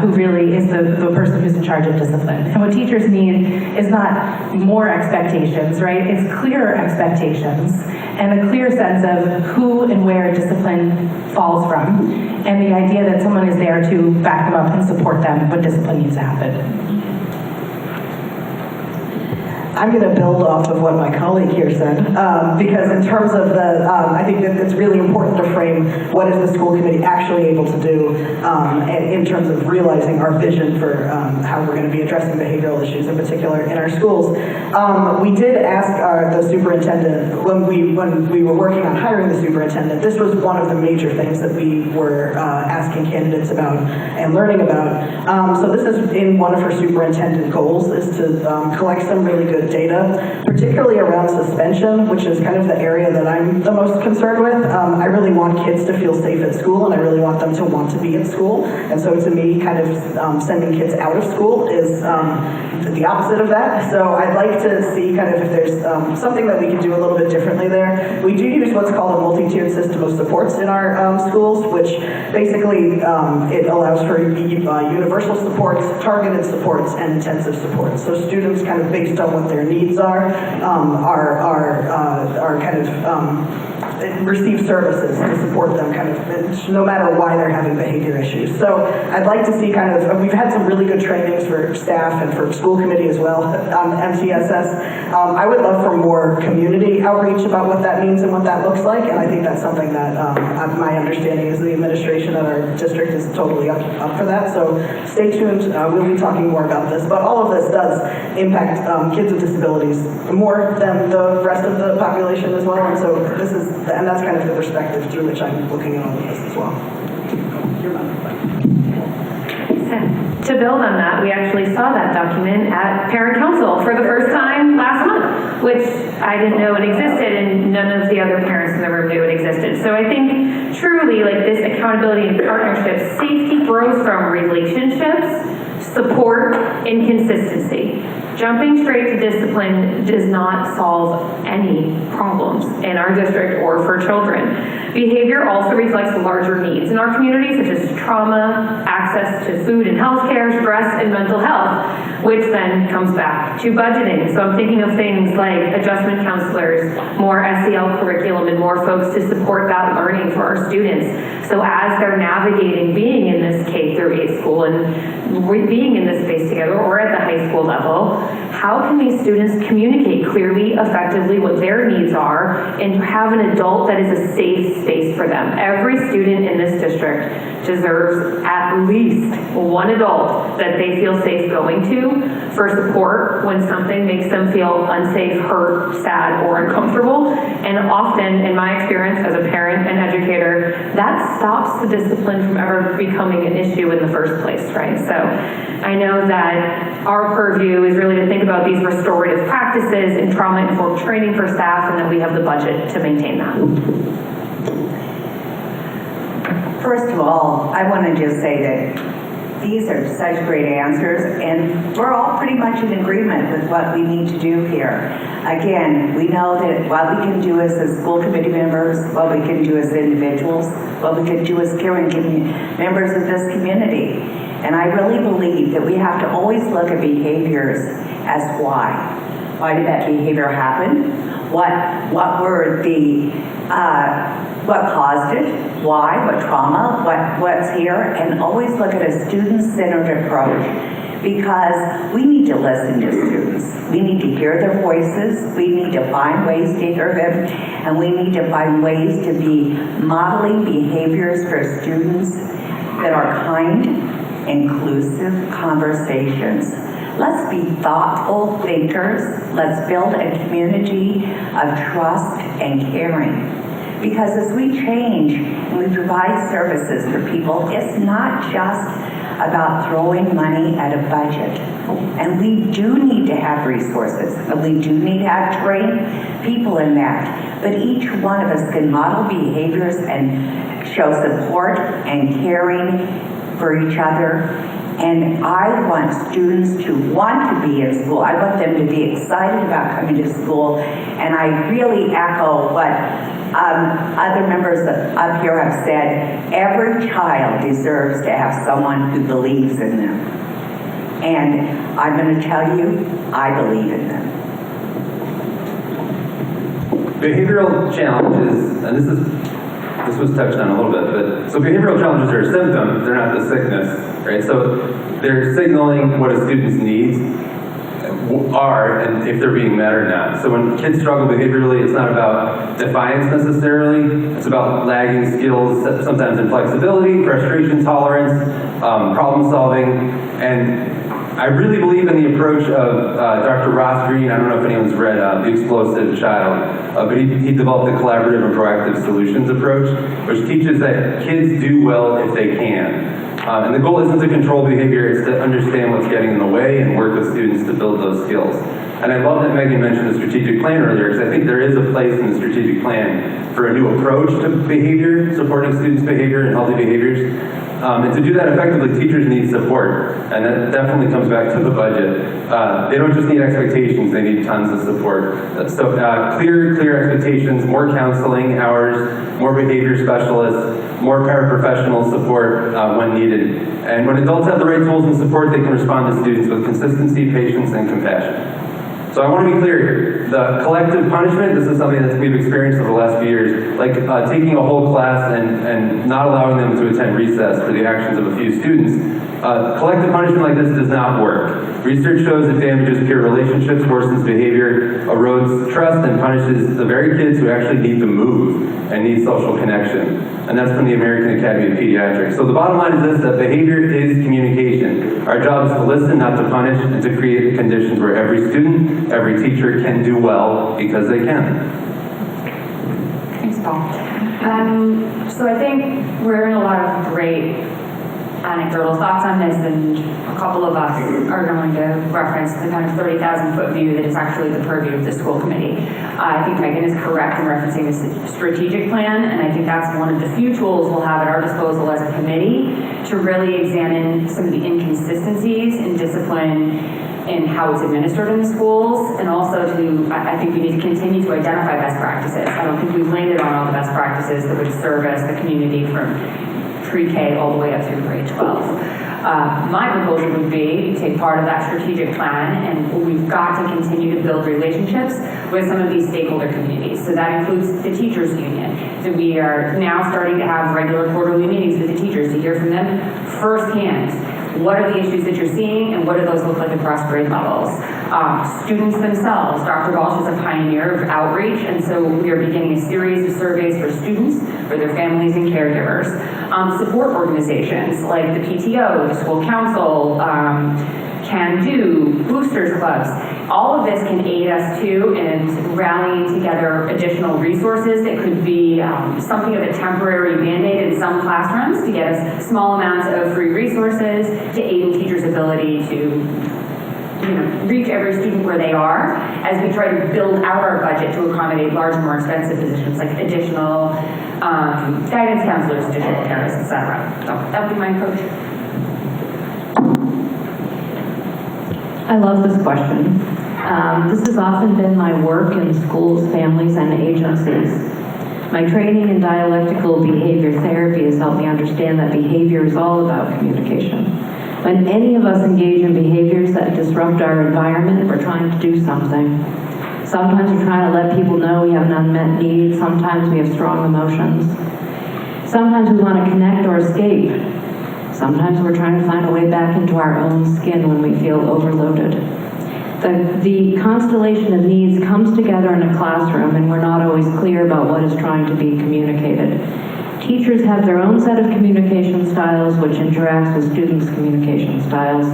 Speaker 6: who really is the person who's in charge of discipline. And what teachers need is not more expectations, right? It's clearer expectations and a clear sense of who and where discipline falls from, and the idea that someone is there to back them up and support them when discipline needs to happen.
Speaker 7: I'm going to build off of what my colleague here said, because in terms of I think that it's really important to frame what is the school committee actually able to do in terms of realizing our vision for how we're going to be addressing behavioral issues, in particular in our schools. We did ask the superintendent, when we were working on hiring the superintendent, this was one of the major things that we were asking candidates about and learning about. So this is in one of her superintendent goals, is to collect some really good data, particularly around suspension, which is kind of the area that I'm the most concerned with. I really want kids to feel safe at school, and I really want them to want to be at school. And so to me, kind of sending kids out of school is the opposite of that. So I'd like to see kind of if there's something that we can do a little bit differently there. We do use what's called a multi-tiered system of supports in our schools, which basically it allows for universal supports, targeted supports, and intensive supports. So students, kind of based on what their needs are kind of receive services to support them, kind of no matter why they're having behavior issues. So I'd like to see kind of, we've had some really good trainings for staff and for school committee as well on MTSS. I would love for more community outreach about what that means and what that looks like, and I think that's something that my understanding is the administration of our district is totally up for that. So stay tuned, we'll be talking more about this, but all of this does impact kids with disabilities more than the rest of the population as well, and so that's kind of the perspective through which I'm looking at all of this as well.
Speaker 8: To build on that, we actually saw that document at Parent Council for the first time last month, which I didn't know it existed, and none of the other parents in the room knew it existed. So I think truly, like, this accountability and partnership, safety grows from relationships, support, and consistency. Jumping straight to discipline does not solve any problems in our district or for children. Behavior also reflects larger needs in our community, such as trauma, access to food and healthcare, stress, and mental health, which then comes back to budgeting. So I'm thinking of things like adjustment counselors, more SEL curriculum, and more folks to support that learning for our students. So as they're navigating being in this K through 8 school and being in this space together, or at the high school level,
Speaker 12: how can these students communicate clearly, effectively what their needs are, and have an adult that is a safe space for them. Every student in this district deserves at least one adult that they feel safe going to for support when something makes them feel unsafe, hurt, sad, or uncomfortable. And often, in my experience as a parent and educator, that stops the discipline from ever becoming an issue in the first place, right? So I know that our purview is really to think about these restorative practices and trauma-informed training for staff, and that we have the budget to maintain that.
Speaker 9: First of all, I want to just say that these are such great answers, and we're all pretty much in agreement with what we need to do here. Again, we know that what we can do as school committee members, what we can do as individuals, what we can do as caring members of this community. And I really believe that we have to always look at behaviors as why. Why did that behavior happen? What were the, what caused it? Why? What trauma? What's here? And always look at a student-centered approach, because we need to listen to students. We need to hear their voices. We need to find ways to hear them, and we need to find ways to be modeling behaviors for students that are kind, inclusive conversations. Let's be thoughtful thinkers. Let's build a community of trust and caring. Because as we change and we provide services for people, it's not just about throwing money at a budget. And we do need to have resources, and we do need to have trained people in that. But each one of us can model behaviors and show support and caring for each other. And I want students to want to be in school. I want them to be excited about coming to school. And I really echo what other members up here have said. Every child deserves to have someone who believes in them. And I'm going to tell you, I believe in them.
Speaker 10: Behavioral challenges, and this was touched on a little bit, but so behavioral challenges are a symptom, they're not the sickness, right? So they're signaling what a student's needs are and if they're being met or not. So when kids struggle behaviorally, it's not about defiance necessarily, it's about lagging skills, sometimes in flexibility, frustration tolerance, problem solving, and I really believe in the approach of Dr. Ross Green. I don't know if anyone's read The Explosive Child, but he developed a collaborative and proactive solutions approach, which teaches that kids do well if they can. And the goal isn't to control behavior, it's to understand what's getting in the way and work with students to build those skills. And I love that Megan mentioned the strategic plan earlier, because I think there is a place in the strategic plan for a new approach to behavior, supporting students' behavior and healthy behaviors. And to do that effectively, teachers need support, and that definitely comes back to the budget. They don't just need expectations, they need tons of support. So clear expectations, more counseling hours, more behavior specialists, more paraprofessional support when needed. And when adults have the right tools and support, they can respond to students with consistency, patience, and compassion. So I want to be clear here. The collective punishment, this is something that we've experienced over the last few years, like taking a whole class and not allowing them to attend recess for the actions of a few students. Collective punishment like this does not work. Research shows it damages peer relationships, worsens behavior, erodes trust, and punishes the very kids who actually need to move and need social connection. And that's from the American Academy of Pediatrics. So the bottom line is this, that behavior is communication. Our job is to listen, not to punish, and to create conditions where every student, every teacher can do well because they can.
Speaker 11: Thanks, Paul. So I think we're in a lot of great anecdotal thoughts on this, and a couple of us are going to reference the kind of 30,000-foot view that is actually the purview of the school committee. I think Megan is correct in referencing the strategic plan, and I think that's one of the few tools we'll have at our disposal as a committee to really examine some of the inconsistencies in discipline in how it's administered in the schools, and also I think we need to continue to identify best practices. I don't think we've landed on all the best practices that would service the community from pre-K all the way up through grade 12. My proposal would be to take part of that strategic plan, and we've got to continue to build relationships with some of these stakeholder communities. So that includes the teachers union. So we are now starting to have regular quarterly meetings with the teachers to hear from them firsthand What are the issues that you're seeing, and what do those look like across grade levels? Students themselves, Dr. Balch is a pioneer of outreach, and so we are beginning a series of surveys for students, for their families and caregivers. Support organizations like the PTO, the school council, Can Do, boosters clubs. All of this can aid us too in rallying together additional resources that could be something of a temporary Band-Aid in some classrooms to get us small amounts of free resources to aid in teachers' ability to reach every student where they are as we try to build out our budget to accommodate larger, more expensive positions like additional guidance counselors, digital therapists, etc. So that would be my approach.
Speaker 4: I love this question. This has often been my work in schools, families, and agencies. My training in dialectical behavior therapy has helped me understand that behavior is all about communication. When any of us engage in behaviors that disrupt our environment, we're trying to do something. Sometimes we're trying to let people know we have an unmet need. Sometimes we have strong emotions. Sometimes we want to connect or escape. Sometimes we're trying to find a way back into our own skin when we feel overloaded. The constellation of needs comes together in a classroom, and we're not always clear about what is trying to be communicated. Teachers have their own set of communication styles, which interacts with students' communication styles.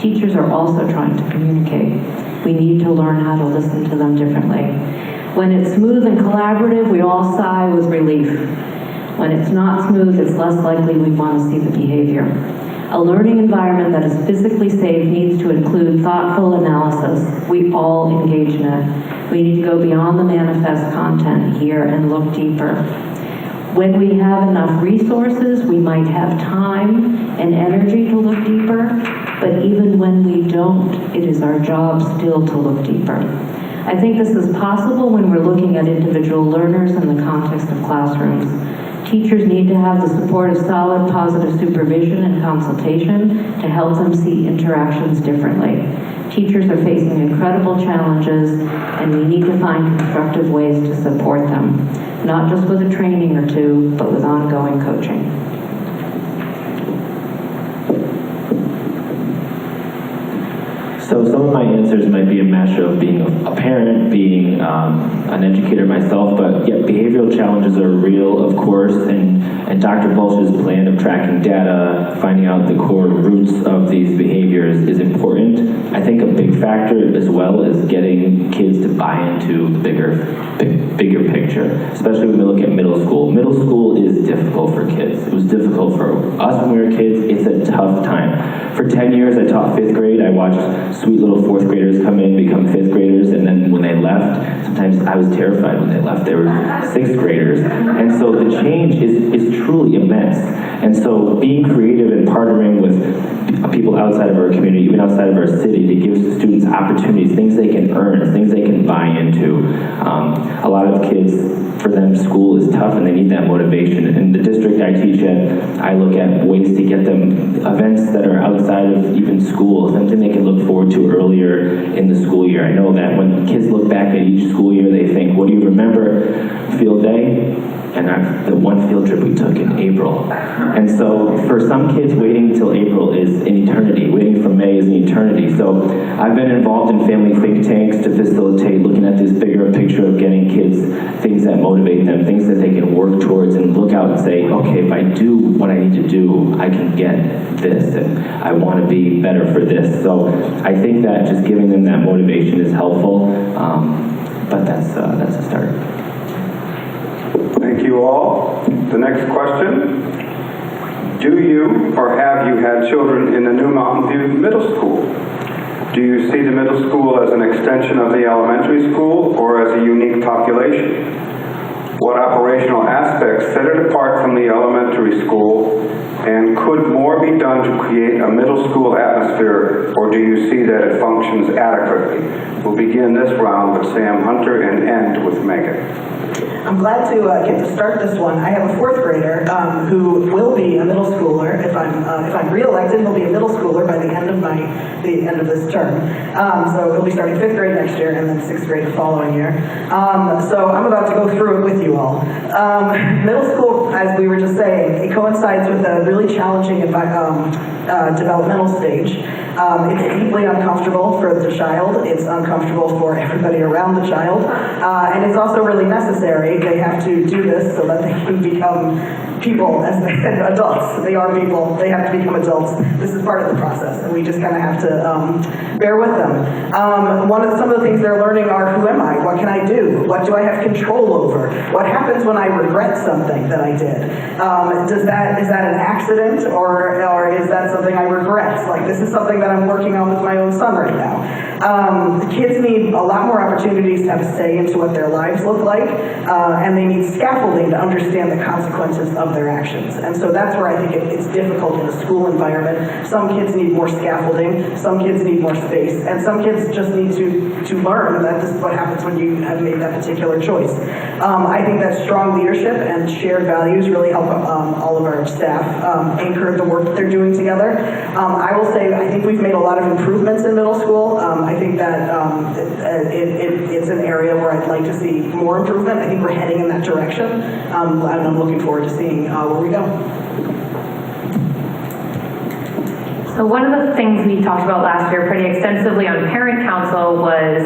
Speaker 4: Teachers are also trying to communicate. We need to learn how to listen to them differently. When it's smooth and collaborative, we all sigh with relief. When it's not smooth, it's less likely we want to see the behavior. A learning environment that is physically safe needs to include thoughtful analysis. We all engage in it. We need to go beyond the manifest content here and look deeper. When we have enough resources, we might have time and energy to look deeper, but even when we don't, it is our job still to look deeper. I think this is possible when we're looking at individual learners in the context of classrooms. Teachers need to have the support of solid, positive supervision and consultation to help them see interactions differently. Teachers are facing incredible challenges, and we need to find constructive ways to support them, not just with a training or two, but with ongoing coaching.
Speaker 5: So some of my answers might be a mesh of being a parent, being an educator myself, but yeah, behavioral challenges are real, of course, and Dr. Balch's plan of tracking data, finding out the core roots of these behaviors is important. I think a big factor as well is getting kids to buy into the bigger picture, especially when we look at middle school. Middle school is difficult for kids. It was difficult for us when we were kids. It's a tough time. For 10 years, I taught 5th grade. I watched sweet little 4th graders come in, become 5th graders, and then when they left, sometimes I was terrified when they left. They were 6th graders. And so the change is truly immense. And so being creative and partnering with people outside of our community, even outside of our city, to give students opportunities, things they can earn, things they can buy into. A lot of kids, for them, school is tough and they need that motivation. In the district I teach at, I look at ways to get them events that are outside of even school, something they can look forward to earlier in the school year. I know that when kids look back at each school year, they think, what do you remember? Field day? And the one field trip we took in April. And so for some kids, waiting until April is an eternity. Waiting for May is an eternity. So I've been involved in family think tanks to facilitate looking at this bigger picture of getting kids things that motivate them, things that they can work towards and look out and say, okay, if I do what I need to do, I can get this, and I want to be better for this. So I think that just giving them that motivation is helpful, but that's a start.
Speaker 2: Thank you all. The next question. Do you or have you had children in the New Mountain View Middle School? Do you see the middle school as an extension of the elementary school or as a unique population? What operational aspects set it apart from the elementary school, and could more be done to create a middle school atmosphere, or do you see that it functions adequately? We'll begin this round with Sam Hunter and end with Megan.
Speaker 7: I'm glad to get to start this one. I have a 4th grader who will be a middle schooler. If I'm reelected, he'll be a middle schooler by the end of this term. So he'll be starting 5th grade next year and then 6th grade the following year. So I'm about to go through it with you all. Middle school, as we were just saying, it coincides with a really really challenging developmental stage. It's deeply uncomfortable for the child. It's uncomfortable for everybody around the child. And it's also really necessary. They have to do this so that they can become people as they adults. They are people. They have to become adults. This is part of the process, and we just kind of have to bear with them. Some of the things they're learning are, who am I? What can I do? What do I have control over? What happens when I regret something that I did? Is that an accident, or is that something I regret? Like, this is something that I'm working on with my own son right now. The kids need a lot more opportunities to have a say into what their lives look like, and they need scaffolding to understand the consequences of their actions. And so that's where I think it's difficult in a school environment. Some kids need more scaffolding, some kids need more space, and some kids just need to learn that this is what happens when you have made that particular choice. I think that strong leadership and shared values really help all of our staff anchor the work that they're doing together. I will say, I think we've made a lot of improvements in middle school. I think that it's an area where I'd like to see more improvement. I think we're heading in that direction, and I'm looking forward to seeing where we go.
Speaker 12: So one of the things we talked about last year pretty extensively on parent council was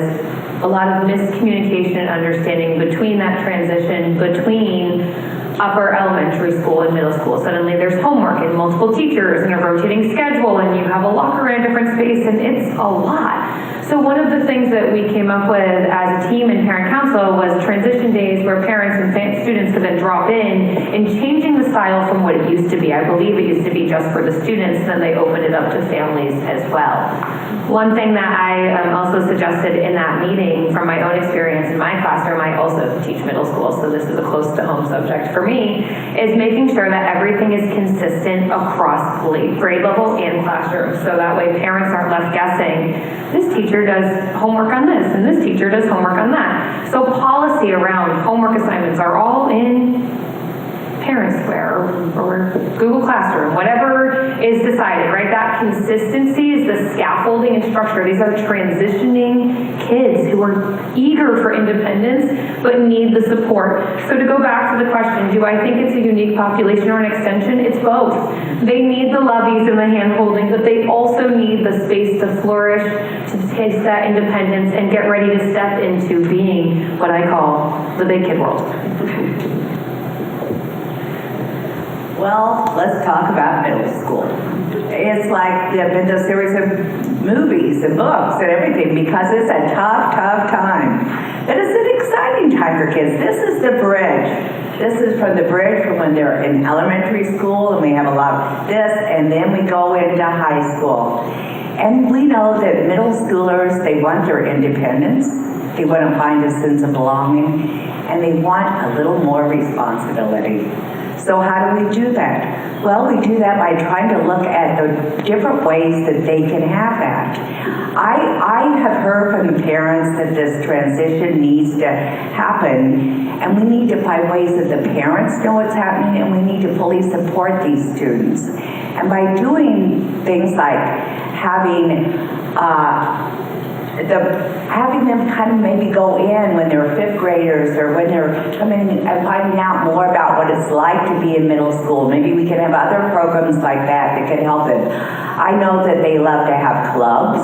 Speaker 12: a lot of miscommunication and understanding between that transition between upper elementary school and middle school. Suddenly there's homework and multiple teachers and a rotating schedule, and you have a locker in a different space, and it's a lot. So one of the things that we came up with as a team in parent council was transition days where parents and students could then drop in, and changing the style from what it used to be. I believe it used to be just for the students, and then they opened it up to families as well. One thing that I also suggested in that meeting from my own experience in my classroom, I also teach middle school, so this is a close to home subject for me, is making sure that everything is consistent across grade level and classroom. So that way parents aren't left guessing, this teacher does homework on this, and this teacher does homework on that. So policy around homework assignments are all in Parent Square or Google Classroom, whatever is decided, right? That consistency is the scaffolding and structure. These are transitioning kids who are eager for independence but need the support. So to go back to the question, do I think it's a unique population or an extension? It's both. They need the loveys and the hand-holding, but they also need the space to flourish, to taste that independence and get ready to step into being what I call the big kid world.
Speaker 9: Well, let's talk about middle school. It's like there's been a series of movies and books and everything, because it's a tough, tough time. But it's an exciting time for kids. This is the bridge. This is from the bridge from when they're in elementary school, and we have a lot of this, and then we go into high school. And we know that middle schoolers, they want their independence. They want to find a sense of belonging, and they want a little more responsibility. So how do we do that? Well, we do that by trying to look at the different ways that they can have that. I have heard from the parents that this transition needs to happen, and we need to find ways that the parents know what's happening, and we need to fully support these students. And by doing things like having them kind of maybe go in when they're fifth graders, or when they're coming and finding out more about what it's like to be in middle school. Maybe we can have other programs like that can help it. I know that they love to have clubs.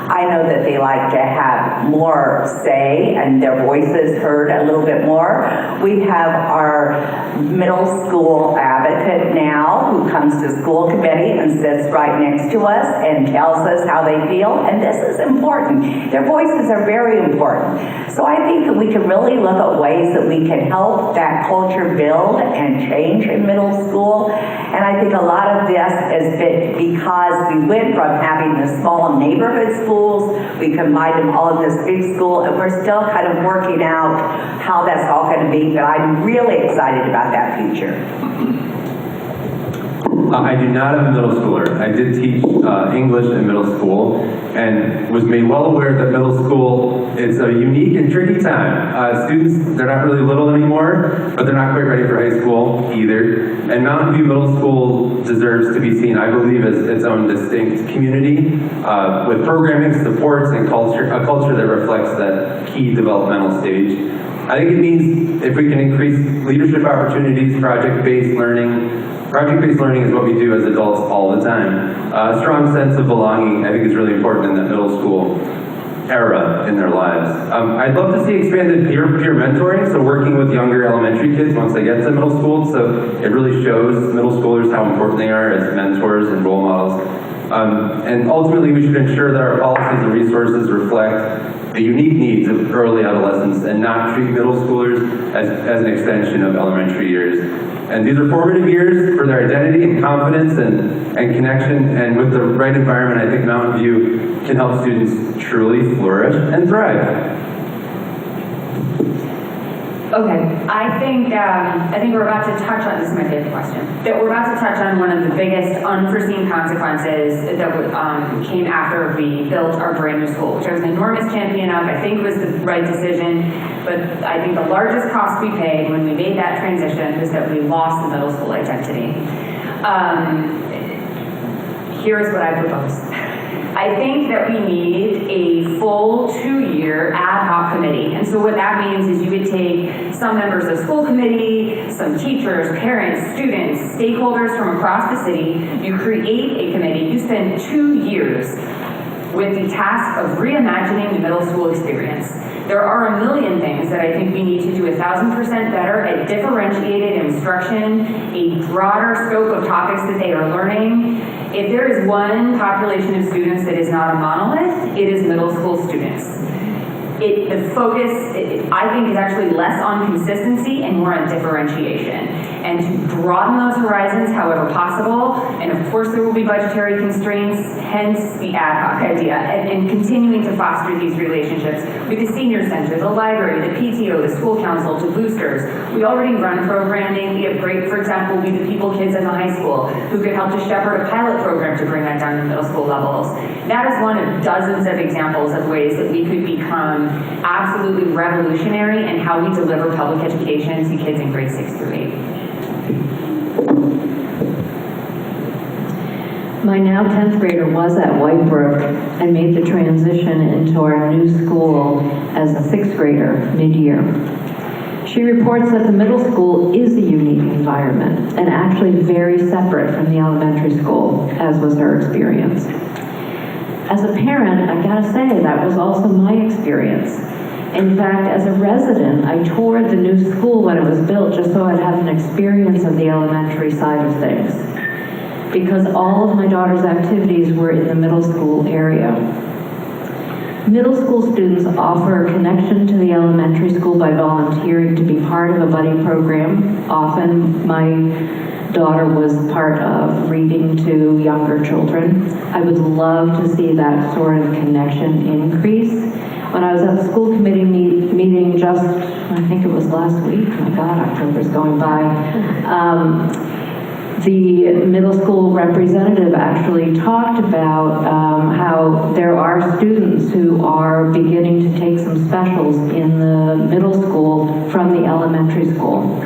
Speaker 9: I know that they like to have more say and their voices heard a little bit more. We have our middle school advocate now who comes to school committee and sits right next to us and tells us how they feel, and this is important. Their voices are very important. So I think that we can really look at ways that we can help that culture build and change in middle school. And I think a lot of this is because we went from having the small neighborhood schools, we combined them all in this big school, and we're still kind of working out how that's all going to be, but I'm really excited about that future.
Speaker 10: I do not have a middle schooler. I did teach English in middle school, and was made well aware that middle school is a unique and tricky time. Students, they're not really little anymore, but they're not quite ready for high school either. And Mountain View Middle School deserves to be seen, I believe, as its own distinct community, with programming, supports, and a culture that reflects that key developmental stage. I think it means if we can increase leadership opportunities, project-based learning, Project-based learning is what we do as adults all the time. A strong sense of belonging, I think, is really important in that middle school era in their lives. I'd love to see expanded peer mentoring, so working with younger elementary kids once they get to middle school, so it really shows middle schoolers how important they are as mentors and role models. And ultimately, we should ensure that our policies and resources reflect the unique needs of early adolescents and not treat middle schoolers as an extension of elementary years. And these are formative years for their identity and confidence and connection, and with the right environment, I think Mountain View can help students truly flourish and thrive.
Speaker 11: Okay, I think we're about to touch on, this is my favorite question, that we're about to touch on one of the biggest unforeseen consequences that came after we built our brand new school, which I was an enormous champion of. I think was the right decision, but I think the largest cost we paid when we made that transition was that we lost the middle school identity. Here's what I propose. I think that we need a full 2-year ad hoc committee. And so what that means is you would take some members of school committee, some teachers, parents, students, stakeholders from across the city. You create a committee. You spend 2 years with the task of reimagining the middle school experience. There are a million things that I think we need to do 1,000% better at differentiated instruction, a broader scope of topics that they are learning. If there is one population of students that is not a monolith, it is middle school students. The focus, I think, is actually less on consistency and more on differentiation. And to broaden those horizons however possible, and of course there will be budgetary constraints, hence the ad hoc idea, and continuing to foster these relationships with the senior center, the library, the PTO, the school council, to boosters. We already run programming. We have great, for example, We the People kids in the high school who could help to shepherd a pilot program to bring that down to middle school levels. That is one of dozens of examples of ways that we could become absolutely revolutionary in how we deliver public education to kids in grades 6 through 8.
Speaker 4: My now 10th grader was at Whitebrook and made the transition into our new school as a 6th grader mid-year. She reports that the middle school is a unique environment and actually very separate from the elementary school, as was her experience. As a parent, I gotta say, that was also my experience. In fact, as a resident, I toured the new school when it was built just so I'd have an experience of the elementary side of things, because all of my daughter's activities were in the middle school area. Middle school students offer a connection to the elementary school by volunteering to be part of a buddy program. Often my daughter was part of reading to younger children. I would love to see that sort of connection increase. When I was at the school committee meeting just, I think it was last week, my God, October's going by, the middle school representative actually talked about how there are students who are beginning to take some specials in the middle school from the elementary school.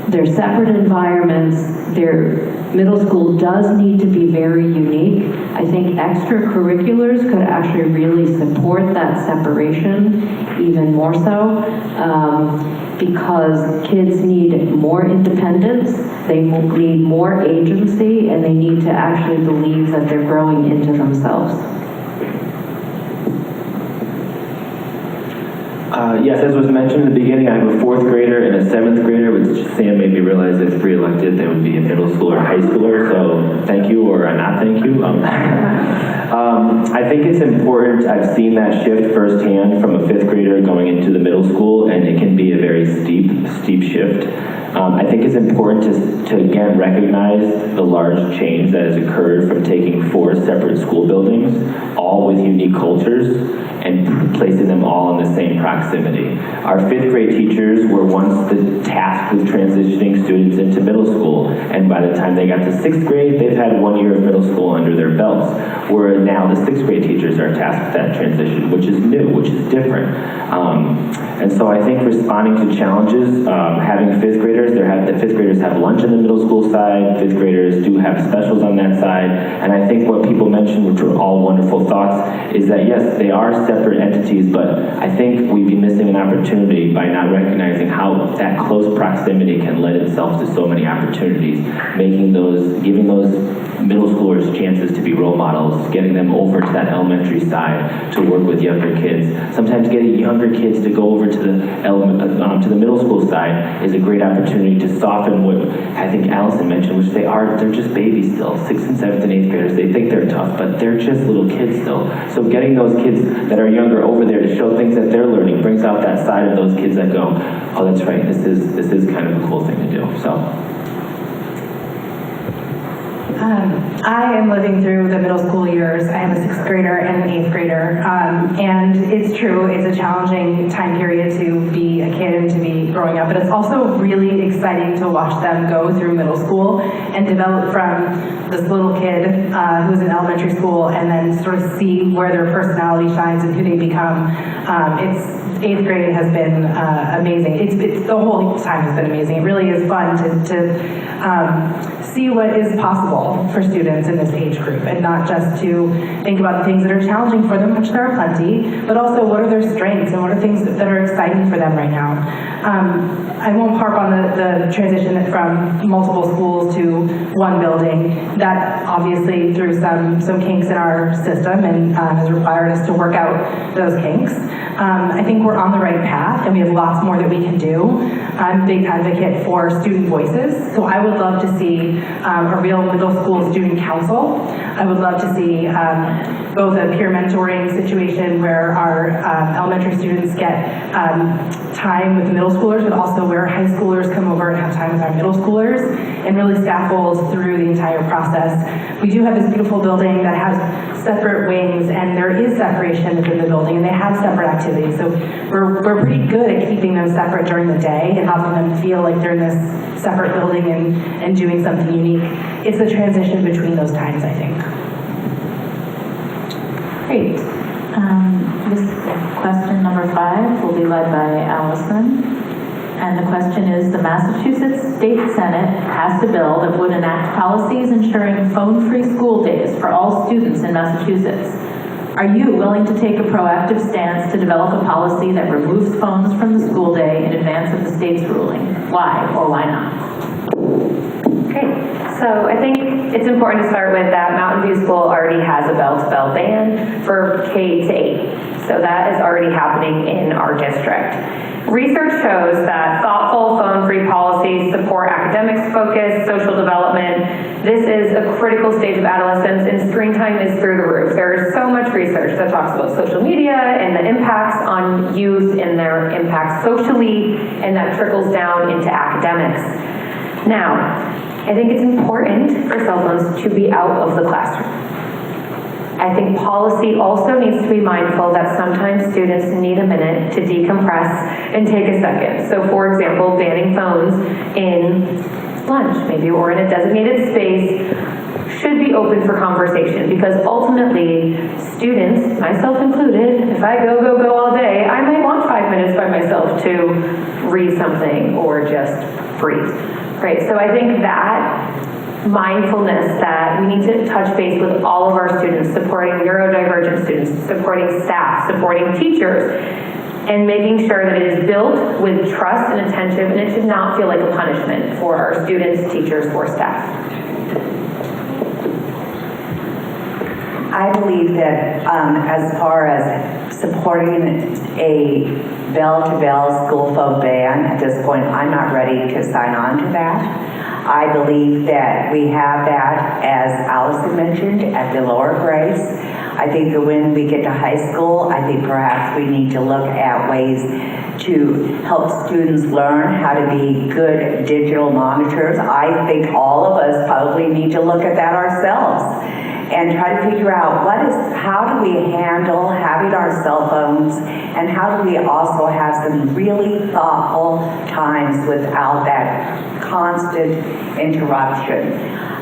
Speaker 4: They're separate environments. Their middle school does need to be very unique. I think extracurriculars could actually really support that separation even more so, because kids need more independence, they need more agency, and they need to actually believe that they're growing into themselves.
Speaker 5: Yes, as was mentioned in the beginning, I have a 4th grader and a 7th grader, which Sam made me realize if pre-elected, they would be a middle schooler or high schooler, so thank you or not thank you. I think it's important, I've seen that shift firsthand from a 5th grader going into the middle school, and it can be a very steep shift. I think it's important to again recognize the large change that has occurred from taking 4 separate school buildings, all with unique cultures, and placing them all in the same proximity. Our 5th grade teachers were once tasked with transitioning students into middle school, and by the time they got to 6th grade, they've had 1 year of middle school under their belts, where now the 6th grade teachers are tasked with that transition, which is new, which is different. And so I think responding to challenges, having 5th graders, the 5th graders have lunch on the middle school side, 5th graders do have specials on that side, and I think what people mentioned, which were all wonderful thoughts, is that yes, they are separate entities, but I think we'd be missing an opportunity by not recognizing how that close proximity can lend itself to so many opportunities, giving those middle schoolers chances to be role models, getting them over to that elementary side to work with younger kids. Sometimes getting younger kids to go over to the middle school side is a great opportunity to soften what I think Allison mentioned, which they're just babies still, 6th and 7th and 8th graders. They think they're tough, but they're just little kids still. So getting those kids that are younger over there to show things that they're learning brings out that side of those kids that go, oh, that's right, this is kind of a cool thing to do. So.
Speaker 6: I am living through the middle school years. I have a 6th grader and an 8th grader. And it's true, it's a challenging time period to be a kid and to be growing up, but it's also really exciting to watch them go through middle school and develop from this little kid who's in elementary school and then sort of see where their personality shines and who they become. 8th grade has been amazing. It's the whole time has been amazing. It really is fun to see what is possible for students in this age group, and not just to think about the things that are challenging for them, which there are plenty, but also what are their strengths and what are things that are exciting for them right now. I won't harp on the transition from multiple schools to one building. That obviously threw some kinks in our system and has required us to work out those kinks. I think we're on the right path and we have lots more that we can do. I'm a big advocate for student voices, so I would love to see a real middle school student council. I would love to see both a peer mentoring situation where our elementary students get time with middle schoolers, but also where high schoolers come over and have time with our middle schoolers, and really scaffold through the entire process. We do have this beautiful building that has separate wings, and there is separation within the building, and they have separate activities. So we're pretty good at keeping them separate during the day and having them feel like they're in this separate building and doing something unique. It's the transition between those times, I think.
Speaker 3: Great. This question number 5 will be led by Allison. And the question is, the Massachusetts State Senate passed a bill that would enact policies ensuring phone-free school days for all students in Massachusetts. Are you willing to take a proactive stance to develop a policy that removes phones from the school day in advance of the state's ruling? Why or why not?
Speaker 8: Great. So I think it's important to start with that Mountain View School already has a bell-to-bell ban for K-8. So that is already happening in our district. Research shows that thoughtful phone-free policies support academics focus, social development. This is a critical stage of adolescence, and screen time is through the roof. There is so much research that talks about social media and the impacts on youth and their impacts socially, and that trickles down into academics. Now, I think it's important for cell phones to be out of the classroom. I think policy also needs to be mindful that sometimes students need a minute to decompress and take a second. So for example, banning phones in lunch maybe, or in a designated space, should be open for conversation, because ultimately students, myself included, if I go all day, I might want 5 minutes by myself to read something or just breathe, right? So I think that mindfulness that we need to touch base with all of our students, supporting neurodivergent students, supporting staff, supporting teachers, and making sure that it is built with trust and attention, and it should not feel like a punishment for our students, teachers, or staff.
Speaker 9: I believe that as far as supporting a bell-to-bell school phone ban, at this point, I'm not ready to sign on to that. I believe that we have that, as Allison mentioned, at the lower grades. I think that when we get to high school, I think perhaps we need to look at ways to help students learn how to be good digital monitors. I think all of us probably need to look at that ourselves and try to figure out how do we handle having our cell phones, and how do we also have some really thoughtful times without that constant interruption.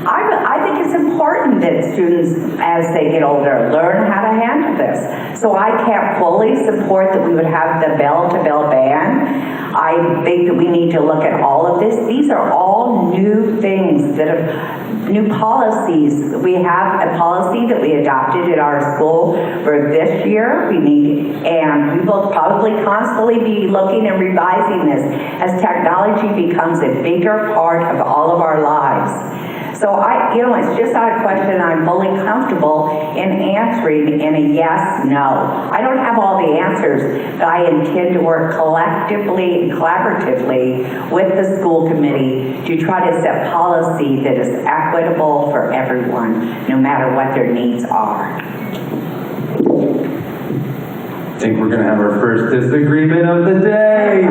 Speaker 9: I think it's important that students, as they get older, learn how to handle this. So I can't fully support that we would have the bell-to-bell ban. I think that we need to look at all of this. These are all new things that have, new policies. We have a policy that we adopted at our school for this year. And we will probably constantly be looking and revising this as technology becomes a bigger part of all of our lives. So it's just not a question I'm fully comfortable in answering in a yes, no. I don't have all the answers, but I intend to work collectively and collaboratively with the school committee to try to set policy that is equitable for everyone, no matter what their needs are.
Speaker 10: I think we're going to have our first disagreement of the day.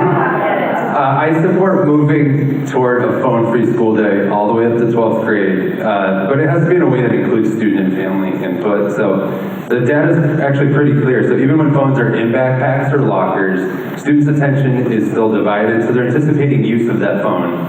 Speaker 10: I support moving toward a phone-free school day all the way up to 12th grade, but it has to be in a way that includes student and family input. So the data is actually pretty clear. So even when phones are in backpacks or lockers, students' attention is still divided, so they're anticipating use of that phone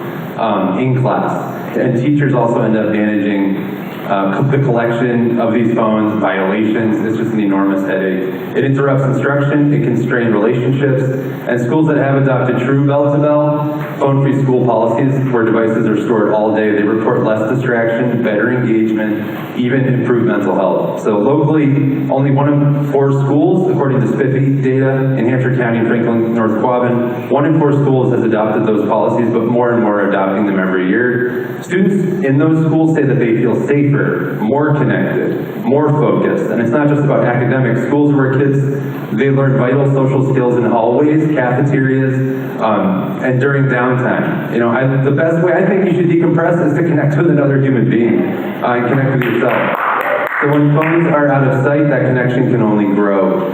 Speaker 10: in class. And teachers also end up managing the collection of these phones, violations. It's just an enormous headache. It interrupts instruction, it can strain relationships, and schools that have adopted true bell-to-bell, phone-free school policies where devices are stored all day, they report less distraction, better engagement, even improved mental health. So locally, only 1 in 4 schools, according to SPIFFy data in Hampshire County, Franklin, North Quabbin, 1 in 4 schools has adopted those policies, but more and more are adopting them every year. Students in those schools say that they feel safer, more connected, more focused, and it's not just about academics. Schools where kids, they learn vital social skills in hallways, cafeterias, and during downtime. The best way I think you should decompress is to connect with another human being and connect with yourself. So when phones are out of sight, that connection can only grow.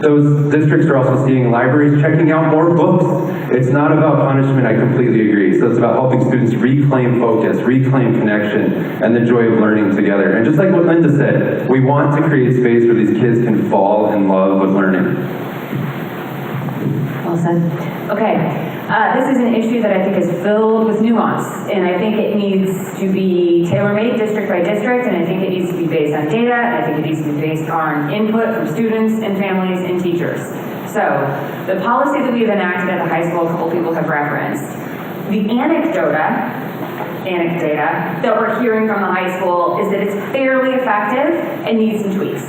Speaker 10: Those districts are also seeing libraries checking out more books. It's not about punishment, I completely agree. So it's about helping students reclaim focus, reclaim connection, and the joy of learning together. And just like what Linda said, we want to create space where these kids can fall in love with learning.
Speaker 11: Well said. Okay. This is an issue that I think is filled with nuance, and I think it needs to be tailor-made district by district, and I think it needs to be based on data, and I think it needs to be based on input from students and families and teachers. So, the policy that we've enacted at the high school, a couple people have referenced, the anecdata that we're hearing from the high school is that it's fairly effective and needs some tweaks.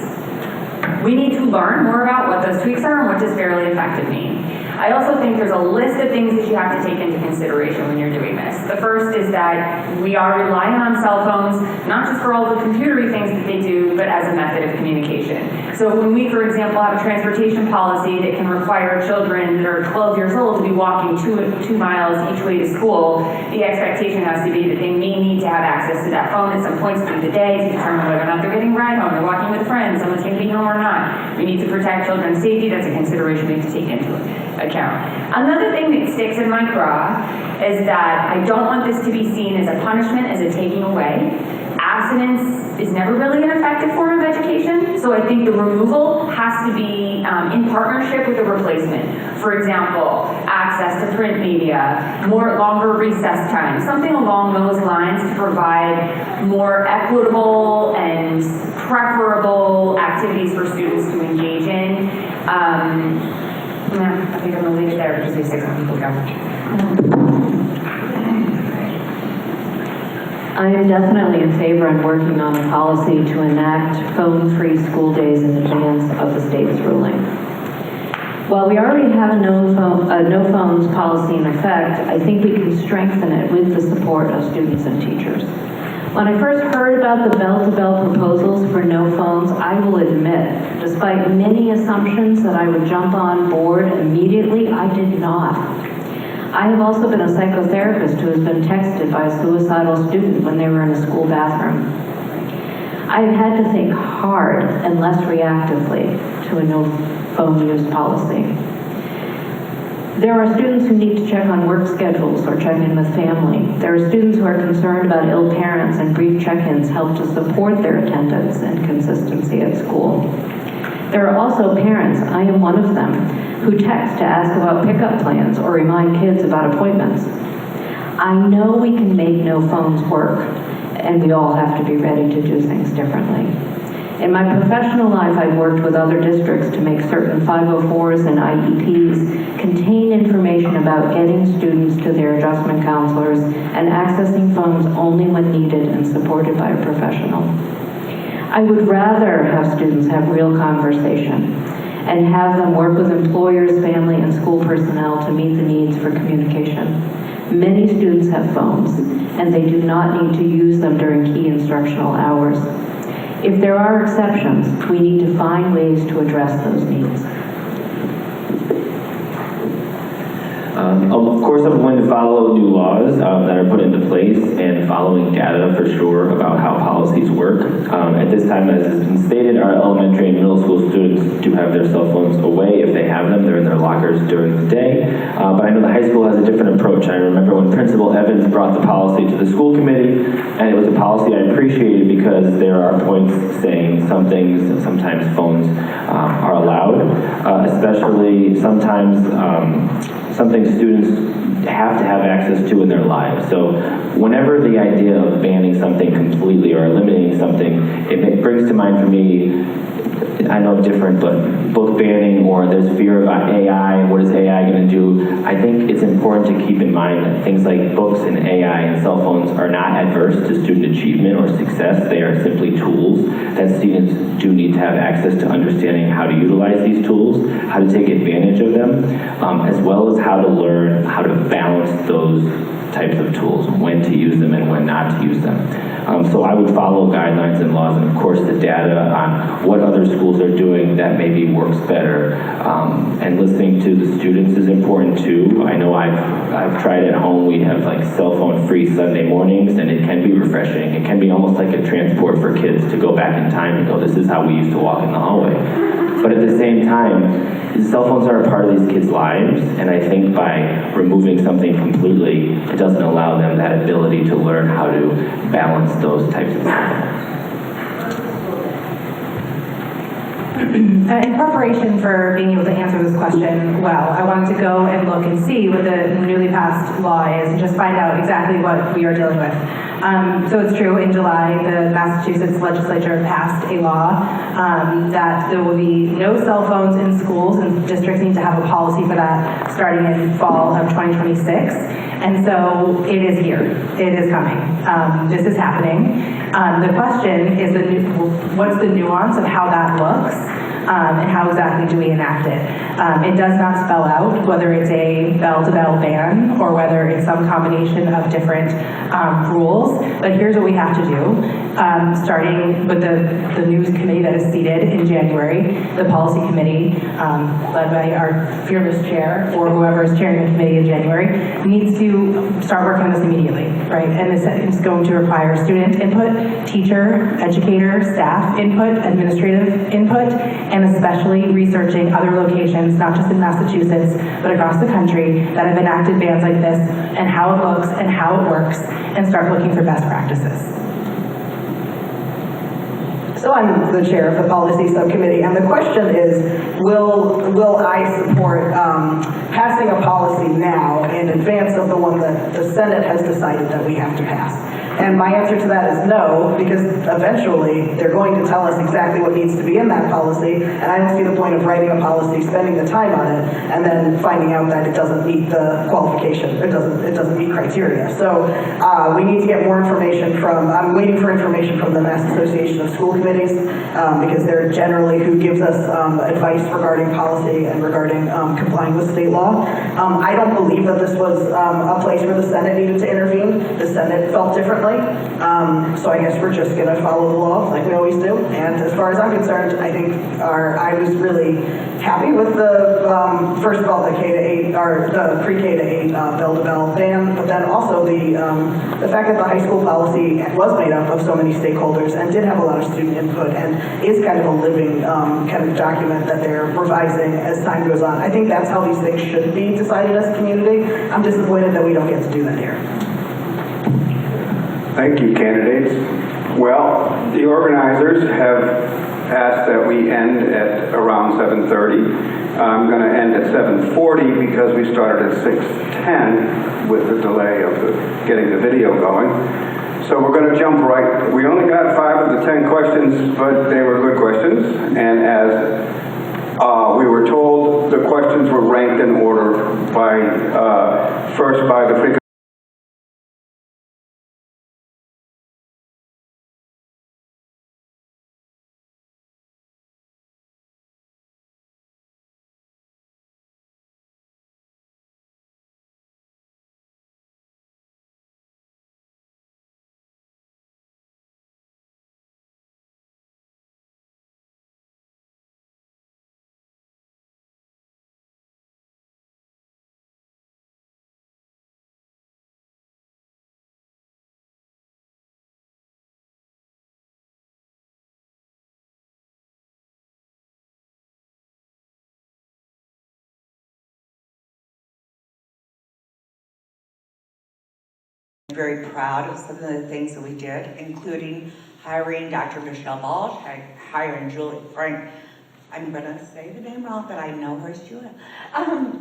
Speaker 11: We need to learn more about what those tweaks are and what does fairly effective mean. I also think there's a list of things that you have to take into consideration when you're doing this. The first is that we are relying on cell phones, not just for all the computery things that they do, but as a method of communication. So when we, for example, have a transportation policy that can require children that are 12 years old to be walking 2 miles each way to school, the expectation has to be that they may need to have access to that phone at some points through the day to determine whether or not they're getting a ride home, they're walking with friends, someone's going to be home or not. We need to protect children's safety. That's a consideration we have to take into account. Another thing that sticks in my craw is that I don't want this to be seen as a punishment, as a taking away. Abstinence is never really an effective form of education, so I think the removal has to be in partnership with the replacement. For example, access to print media, longer recess time, something along those lines to provide more equitable and preferable activities for students to engage in. I think I'm going to leave it there because we have 6 more people to go.
Speaker 4: I am definitely in favor of working on a policy to enact phone-free school days in advance of the state's ruling. While we already have a no phones policy in effect, I think we can strengthen it with the support of students and teachers. When I first heard about the bell-to-bell proposals for no phones, I will admit, despite many assumptions that I would jump on board immediately, I did not. I have also been a psychotherapist who has been texted by a suicidal student when they were in a school bathroom. I have had to think hard and less reactively to a no phone use policy. There are students who need to check on work schedules or check in with family. There are students who are concerned about ill parents, and brief check-ins help to support their attendance and consistency at school. There are also parents, I am one of them, who text to ask about pickup plans or remind kids about appointments. I know we can make no phones work, and we all have to be ready to do things differently. In my professional life, I've worked with other districts to make certain 504s and IEPs contain information about getting students to their adjustment counselors and accessing phones only when needed and supported by a professional. I would rather have students have real conversation and have them work with employers, family, and school personnel to meet the needs for communication. Many students have phones, and they do not need to use them during key instructional hours. If there are exceptions, we need to find ways to address those needs.
Speaker 5: Of course, I'm going to follow new laws that are put into place and following data for sure about how policies work. At this time, as has been stated, our elementary and middle school students do have their cell phones away. If they have them, they're in their lockers during the day. But I know the high school has a different approach. I remember when Principal Evans brought the policy to the school committee, and it was a policy I appreciated because there are points saying some things, sometimes phones are allowed, especially sometimes something students have to have access to in their lives. So whenever the idea of banning something completely or eliminating something, it brings to mind for me, I know different, but book banning, or there's fear about AI, what is AI going to do? I think it's important to keep in mind that things like books and AI and cell phones are not adverse to student achievement or success. They are simply tools that students do need to have access to understanding how to utilize these tools, how to take advantage of them, as well as how to learn how to balance those types of tools, when to use them and when not to use them. So I would follow guidelines and laws, and of course the data on what other schools are doing that maybe works better. And listening to the students is important too. I know I've tried at home. We have like cell phone free Sunday mornings, and it can be refreshing. It can be almost like a transport for kids to go back in time and go, this is how we used to walk in the hallway. But at the same time, cell phones are a part of these kids' lives, and I think by removing something completely, it doesn't allow them that ability to learn how to balance those types of things.
Speaker 6: In preparation for being able to answer this question well, I wanted to go and look and see what the newly passed law is and just find out exactly what we are dealing with. So it's true, in July, the Massachusetts legislature passed a law that there will be no cell phones in schools, and districts need to have a policy for that starting in fall of 2026. And so it is here. It is coming. This is happening. The question is, what's the nuance of how that looks? And how exactly do we enact it? It does not spell out whether it's a bell-to-bell ban or whether it's some combination of different rules, but here's what we have to do. Starting with the news committee that is seated in January, the policy committee, led by our fearless chair, or whoever is chairing the committee in January, needs to start working on this immediately, right? And it's going to require student input, teacher, educator, staff input, administrative input, and especially researching other locations, not just in Massachusetts, but across the country, that have enacted bans like this, and how it looks and how it works, and start looking for best practices.
Speaker 7: So I'm the chair of the policy subcommittee, and the question is, will I support passing a policy now in advance of the one that the Senate has decided that we have to pass? And my answer to that is no, because eventually they're going to tell us exactly what needs to be in that policy, and I don't see the point of writing a policy, spending the time on it, and then finding out that it doesn't meet the qualification, it doesn't meet criteria. So we need to get more information I'm waiting for information from the Mass Association of School Committees, because they're generally who gives us advice regarding policy and regarding complying with state law. I don't believe that this was a place where the Senate needed to intervene. The Senate felt differently. So I guess we're just going to follow the law like we always do. And as far as I'm concerned, I think I was really happy with the, first of all, the K-8, or the pre-K to 8 bell-to-bell ban, but then also the fact that the high school policy was made up of so many stakeholders and did have a lot of student input and is kind of a living kind of document that they're revising as time goes on. I think that's how these things should be decided as a community. I'm disappointed that we don't get to do that here.
Speaker 2: Thank you, candidates. Well, the organizers have asked that we end at around 7:30. I'm going to end at 7:40 because we started at 6:10 with the delay of getting the video going. So we're going to jump right. We only got 5 of the 10 questions, but they were good questions. And as we were told, the questions were ranked in order by first by the frequency.
Speaker 9: I'm very proud of some of the things that we did, including hiring Dr. Michelle Balch, hiring Julie Frank. I'm going to say the name wrong, but I know where she is.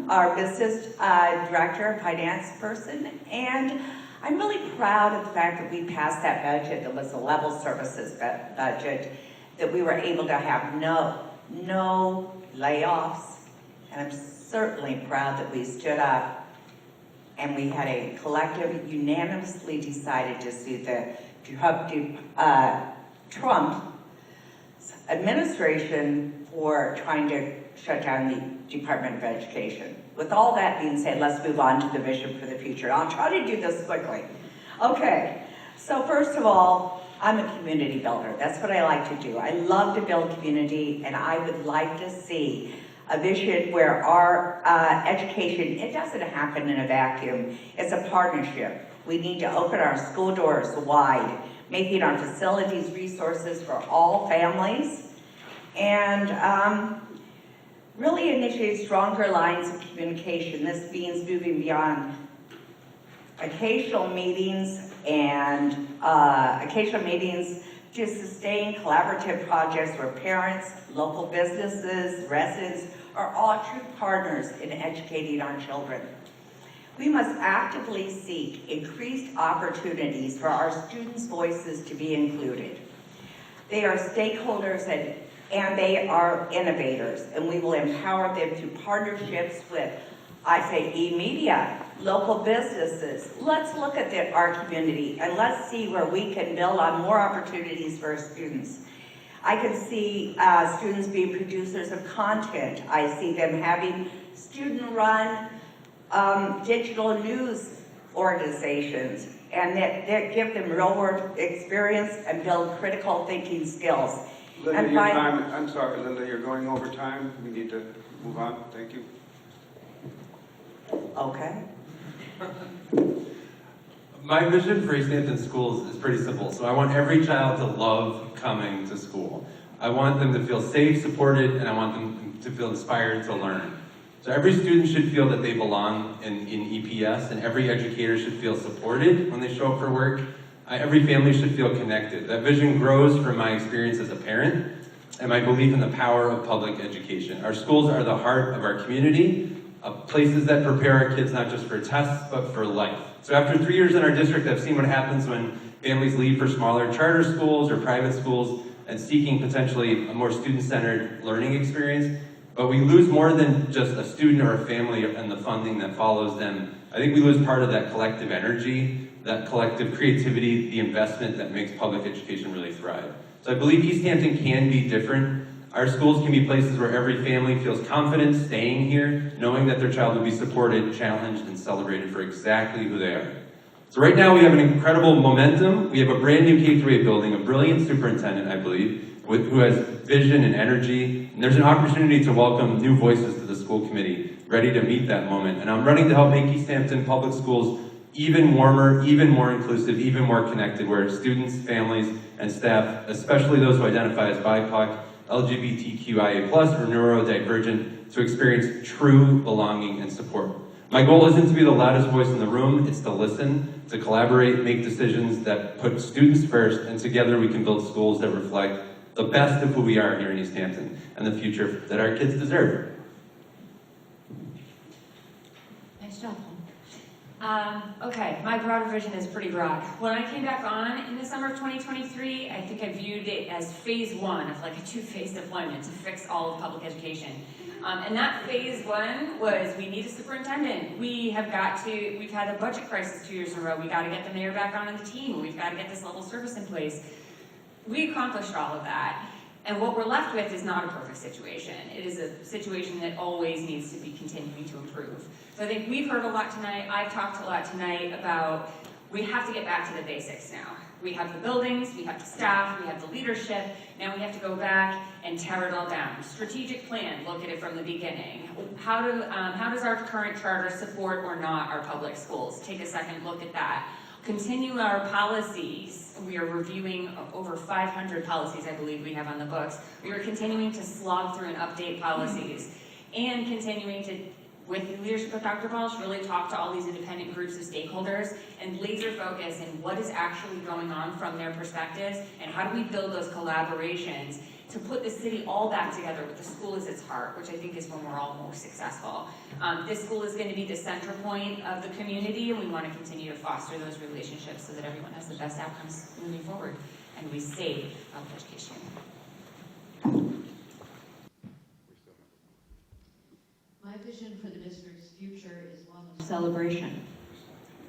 Speaker 9: Our business director, finance person, and I'm really proud of the fact that we passed that budget that was a level services budget, that we were able to have no layoffs, and I'm certainly proud that we stood up and we had a collective, unanimously decided to sue the Trump administration for trying to shut down the Department of Education. With all that being said, let's move on to the vision for the future. I'll try to do this quickly. Okay, so first of all, I'm a community builder. That's what I like to do. I love to build community, and I would like to see a vision where our education, it doesn't happen in a vacuum. It's a partnership. We need to open our school doors wide, making our facilities resources for all families, and really initiate stronger lines of communication. This means moving beyond occasional meetings to sustain collaborative projects where parents, local businesses, residents are all true partners in educating our children. We must actively seek increased opportunities for our students' voices to be included. They are stakeholders and they are innovators, and we will empower them through partnerships with, I say, e-media, local businesses. Let's look at our community and let's see where we can build on more opportunities for our students. I can see students being producers of content. I see them having student-run digital news organizations, and that give them real-world experience and build critical thinking skills.
Speaker 2: Linda, your time, I'm sorry, Linda, you're going over time. We need to move on. Thank you.
Speaker 9: Okay.
Speaker 10: My vision for Easthampton schools is pretty simple. So I want every child to love coming to school. I want them to feel safe, supported, and I want them to feel inspired to learn. So every student should feel that they belong in EPS, and every educator should feel supported when they show up for work. Every family should feel connected. That vision grows from my experience as a parent and my belief in the power of public education. Our schools are the heart of our community, places that prepare our kids not just for tests, but for life. So after 3 years in our district, I've seen what happens when families leave for smaller charter schools or private schools and seeking potentially a more student-centered learning experience. But we lose more than just a student or a family and the funding that follows them. I think we lose part of that collective energy, that collective creativity, the investment that makes public education really thrive. So I believe Easthampton can be different. Our schools can be places where every family feels confident staying here, knowing that their child will be supported, challenged, and celebrated for exactly who they are. So right now we have an incredible momentum. We have a brand new K-8 building, a brilliant superintendent, I believe, who has vision and energy. And there's an opportunity to welcome new voices to the school committee, ready to meet that moment. And I'm running to help make Easthampton public schools even warmer, even more inclusive, even more connected, where students, families, and staff, especially those who identify as BIPOC, LGBTQIA+, or neurodivergent, to experience true belonging and support. My goal isn't to be the loudest voice in the room, it's to listen, to collaborate, make decisions that put students first, and together we can build schools that reflect the best of who we are here in Easthampton and the future that our kids deserve.
Speaker 11: Nice job. Okay, my broader vision is pretty broad. When I came back on in the summer of 2023, I think I viewed it as phase one of like a two-phase deployment to fix all of public education. And that phase one was we need a superintendent. We've had a budget crisis 2 years in a row. We got to get the mayor back on the team. We've got to get this level of service in place. We accomplished all of that. And what we're left with is not a perfect situation. It is a situation that always needs to be continuing to improve. So I think we've heard a lot tonight. I've talked a lot tonight about we have to get back to the basics now. We have the buildings, we have the staff, we have the leadership. Now we have to go back and tear it all down. Strategic plan, look at it from the beginning. How does our current charter support or not our public schools? Take a second look at that. Continue our policies. We are reviewing over 500 policies, I believe we have on the books. We are continuing to slog through and update policies and continuing to, with the leadership of Dr. Balch, really talk to all these independent groups of stakeholders and laser focus in what is actually going on from their perspectives and how do we build those collaborations to put the city all back together with the school as its heart, which I think is when we're all most successful. This school is going to be the center point of the community, and we want to continue to foster those relationships so that everyone has the best outcomes moving forward, and we save public education.
Speaker 4: My vision for the district's future is one of celebration.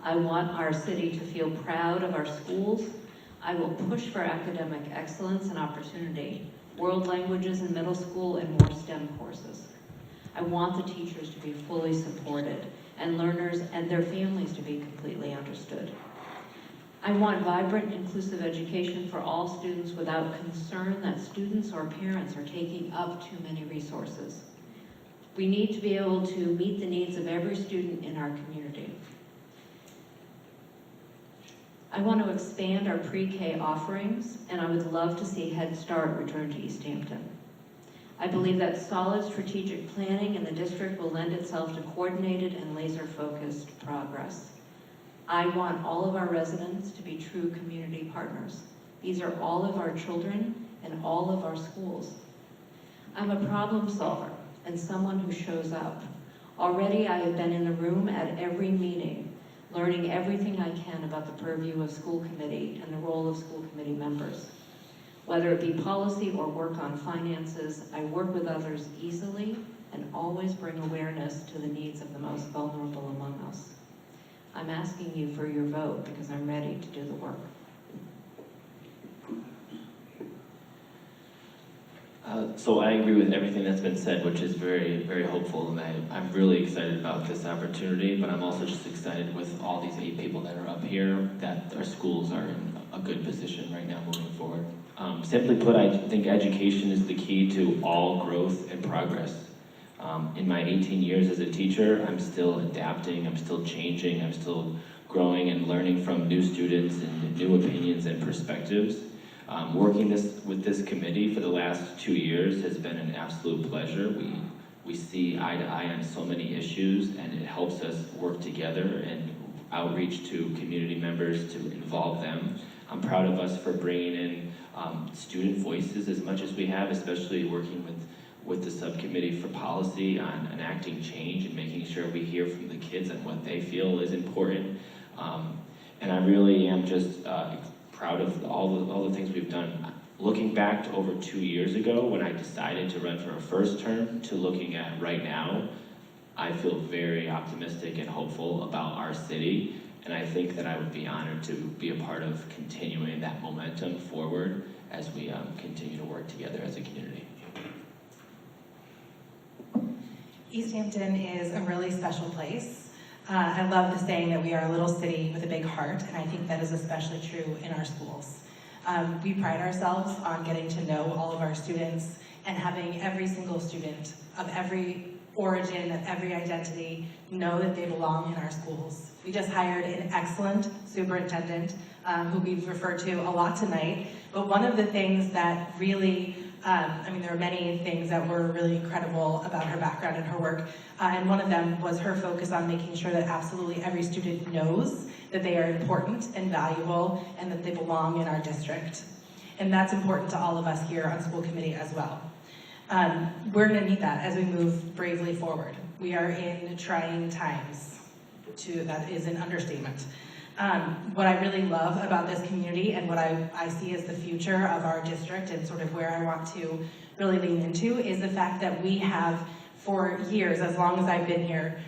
Speaker 4: I want our city to feel proud of our schools. I will push for academic excellence and opportunity, world languages in middle school, and more STEM courses. I want the teachers to be fully supported and learners and their families to be completely understood. I want vibrant, inclusive education for all students without concern that students or parents are taking up too many resources. We need to be able to meet the needs of every student in our community. I want to expand our pre-K offerings, and I would love to see Head Start return to Easthampton. I believe that solid strategic planning in the district will lend itself to coordinated and laser-focused progress. I want all of our residents to be true community partners. These are all of our children and all of our schools. I'm a problem solver and someone who shows up. Already I have been in the room at every meeting, learning everything I can about the purview of school committee and the role of school committee members. Whether it be policy or work on finances, I work with others easily and always bring awareness to the needs of the most vulnerable among us. I'm asking you for your vote because I'm ready to do the work.
Speaker 5: So I agree with everything that's been said, which is very, very hopeful, and I'm really excited about this opportunity, but I'm also just excited with all these 8 people that are up here, that our schools are in a good position right now moving forward. Simply put, I think education is the key to all growth and progress. In my 18 years as a teacher, I'm still adapting, I'm still changing, I'm still growing and learning from new students and new opinions and perspectives. Working with this committee for the last 2 years has been an absolute pleasure. We see eye to eye on so many issues, and it helps us work together and outreach to community members to involve them. I'm proud of us for bringing in student voices as much as we have, especially working with the subcommittee for policy on enacting change and making sure we hear from the kids and what they feel is important. And I really am just proud of all the things we've done. Looking back to over 2 years ago when I decided to run for a first term to looking at right now, I feel very optimistic and hopeful about our city, and I think that I would be honored to be a part of continuing that momentum forward as we continue to work together as a community.
Speaker 6: Easthampton is a really special place. I love the saying that we are a little city with a big heart, and I think that is especially true in our schools. We pride ourselves on getting to know all of our students and having every single student of every origin, of every identity, know that they belong in our schools. We just hired an excellent superintendent who we've referred to a lot tonight, but one of the things that really there are many things that were really incredible about her background and her work, and one of them was her focus on making sure that absolutely every student knows that they are important and valuable and that they belong in our district. And that's important to all of us here on school committee as well. We're going to need that as we move bravely forward. We are in trying times. that is an understatement. What I really love about this community and what I see as the future of our district and sort of where I want to really lean into is the fact that we have, for years, as long as I've been here,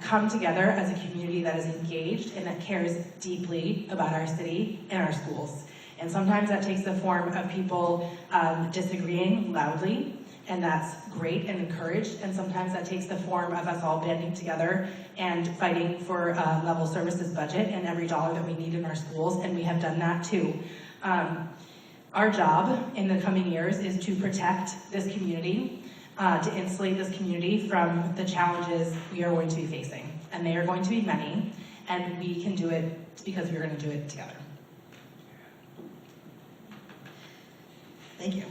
Speaker 6: come together as a community that is engaged and that cares deeply about our city and our schools. And sometimes that takes the form of people disagreeing loudly, and that's great and encouraged, and sometimes that takes the form of us all banding together and fighting for a level services budget and every dollar that we need in our schools, and we have done that too. Our job in the coming years is to protect this community, to insulate this community from the challenges we are going to be facing. And they are going to be many, and we can do it because we're going to do it together.
Speaker 7: Thank you.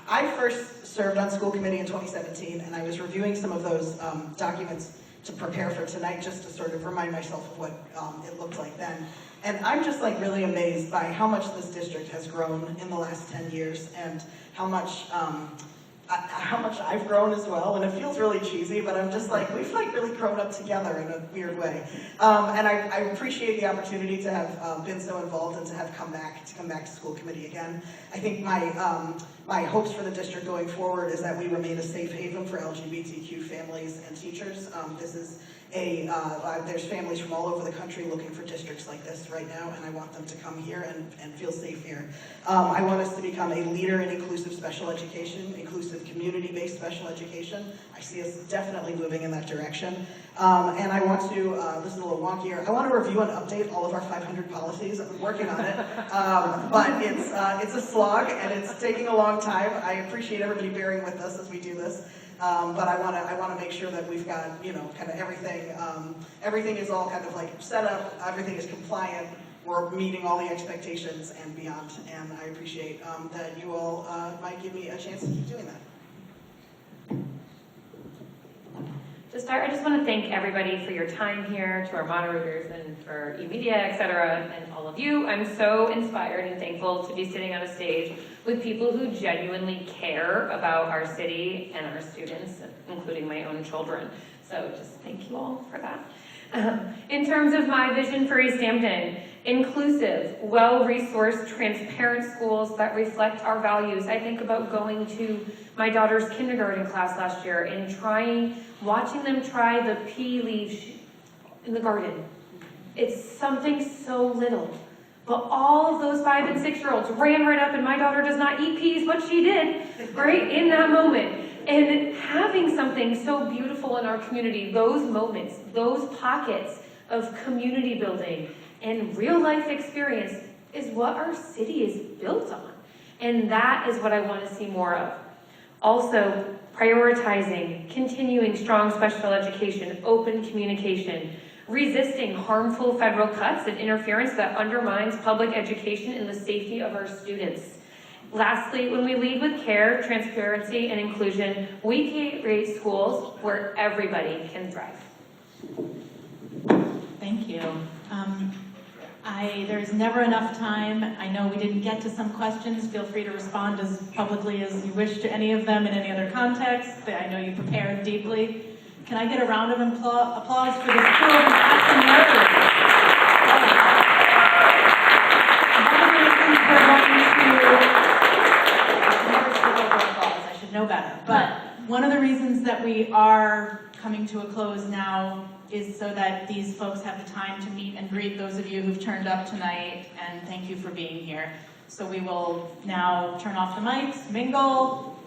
Speaker 7: I first served on school committee in 2017, and I was reviewing some of those documents to prepare for tonight, just to sort of remind myself of what it looked like then. And I'm just like really amazed by how much this district has grown in the last 10 years, and how much I've grown as well. And it feels really cheesy, but I'm just like, we've like really grown up together in a weird way. And I appreciate the opportunity to have been so involved and to have come back to school committee again. I think my hopes for the district going forward is that we remain a safe haven for LGBTQ families and teachers. This is there's families from all over the country looking for districts like this right now, and I want them to come here and feel safe here. I want us to become a leader in inclusive special education, inclusive community-based special education. I see us definitely moving in that direction. And I want to, this is a little wonkier, I want to review and update all of our 500 policies. I've been working on it, but it's a slog and it's taking a long time. I appreciate everybody bearing with us as we do this. But I want to make sure that we've got, kind of everything is all kind of like set up, everything is compliant, we're meeting all the expectations and beyond. And I appreciate that you all might give me a chance to keep doing that.
Speaker 8: To start, I just want to thank everybody for your time here, to our moderators and for eMedia, et cetera, and all of you. I'm so inspired and thankful to be sitting on a stage with people who genuinely care about our city and our students, including my own children. So just thank you all for that. In terms of my vision for Easthampton, inclusive, well-resourced, transparent schools that reflect our values. I think about going to my daughter's kindergarten class last year and watching them try the pea leaves in the garden. It's something so little. But all of those 5 and 6-year-olds ran right up, and my daughter does not eat peas, but she did, right, in that moment. And having something so beautiful in our community, those moments, those pockets of community building and real life experience is what our city is built on. And that is what I want to see more of. Also, prioritizing, continuing strong special education, open communication, resisting harmful federal cuts and interference that undermines public education and the safety of our students. Lastly, when we lead with care, transparency, and inclusion, we create schools where everybody can thrive.
Speaker 13: Thank you. There's never enough time. I know we didn't get to some questions. Feel free to respond as publicly as you wish to any of them in any other context. I know you prepared deeply. Can I get a round of applause for this crew of awesome workers? I should know better. But one of the reasons that we are coming to a close now is so that these folks have the time to meet and greet those of you who've turned up tonight, and thank you for being here. So we will now turn off the mics, mingle.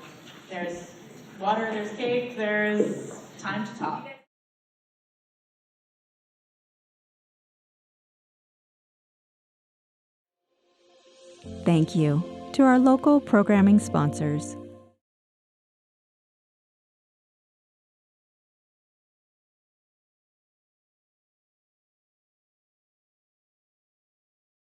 Speaker 13: There's water, there's cake, there's time to talk.
Speaker 1: Thank you to our local programming sponsors.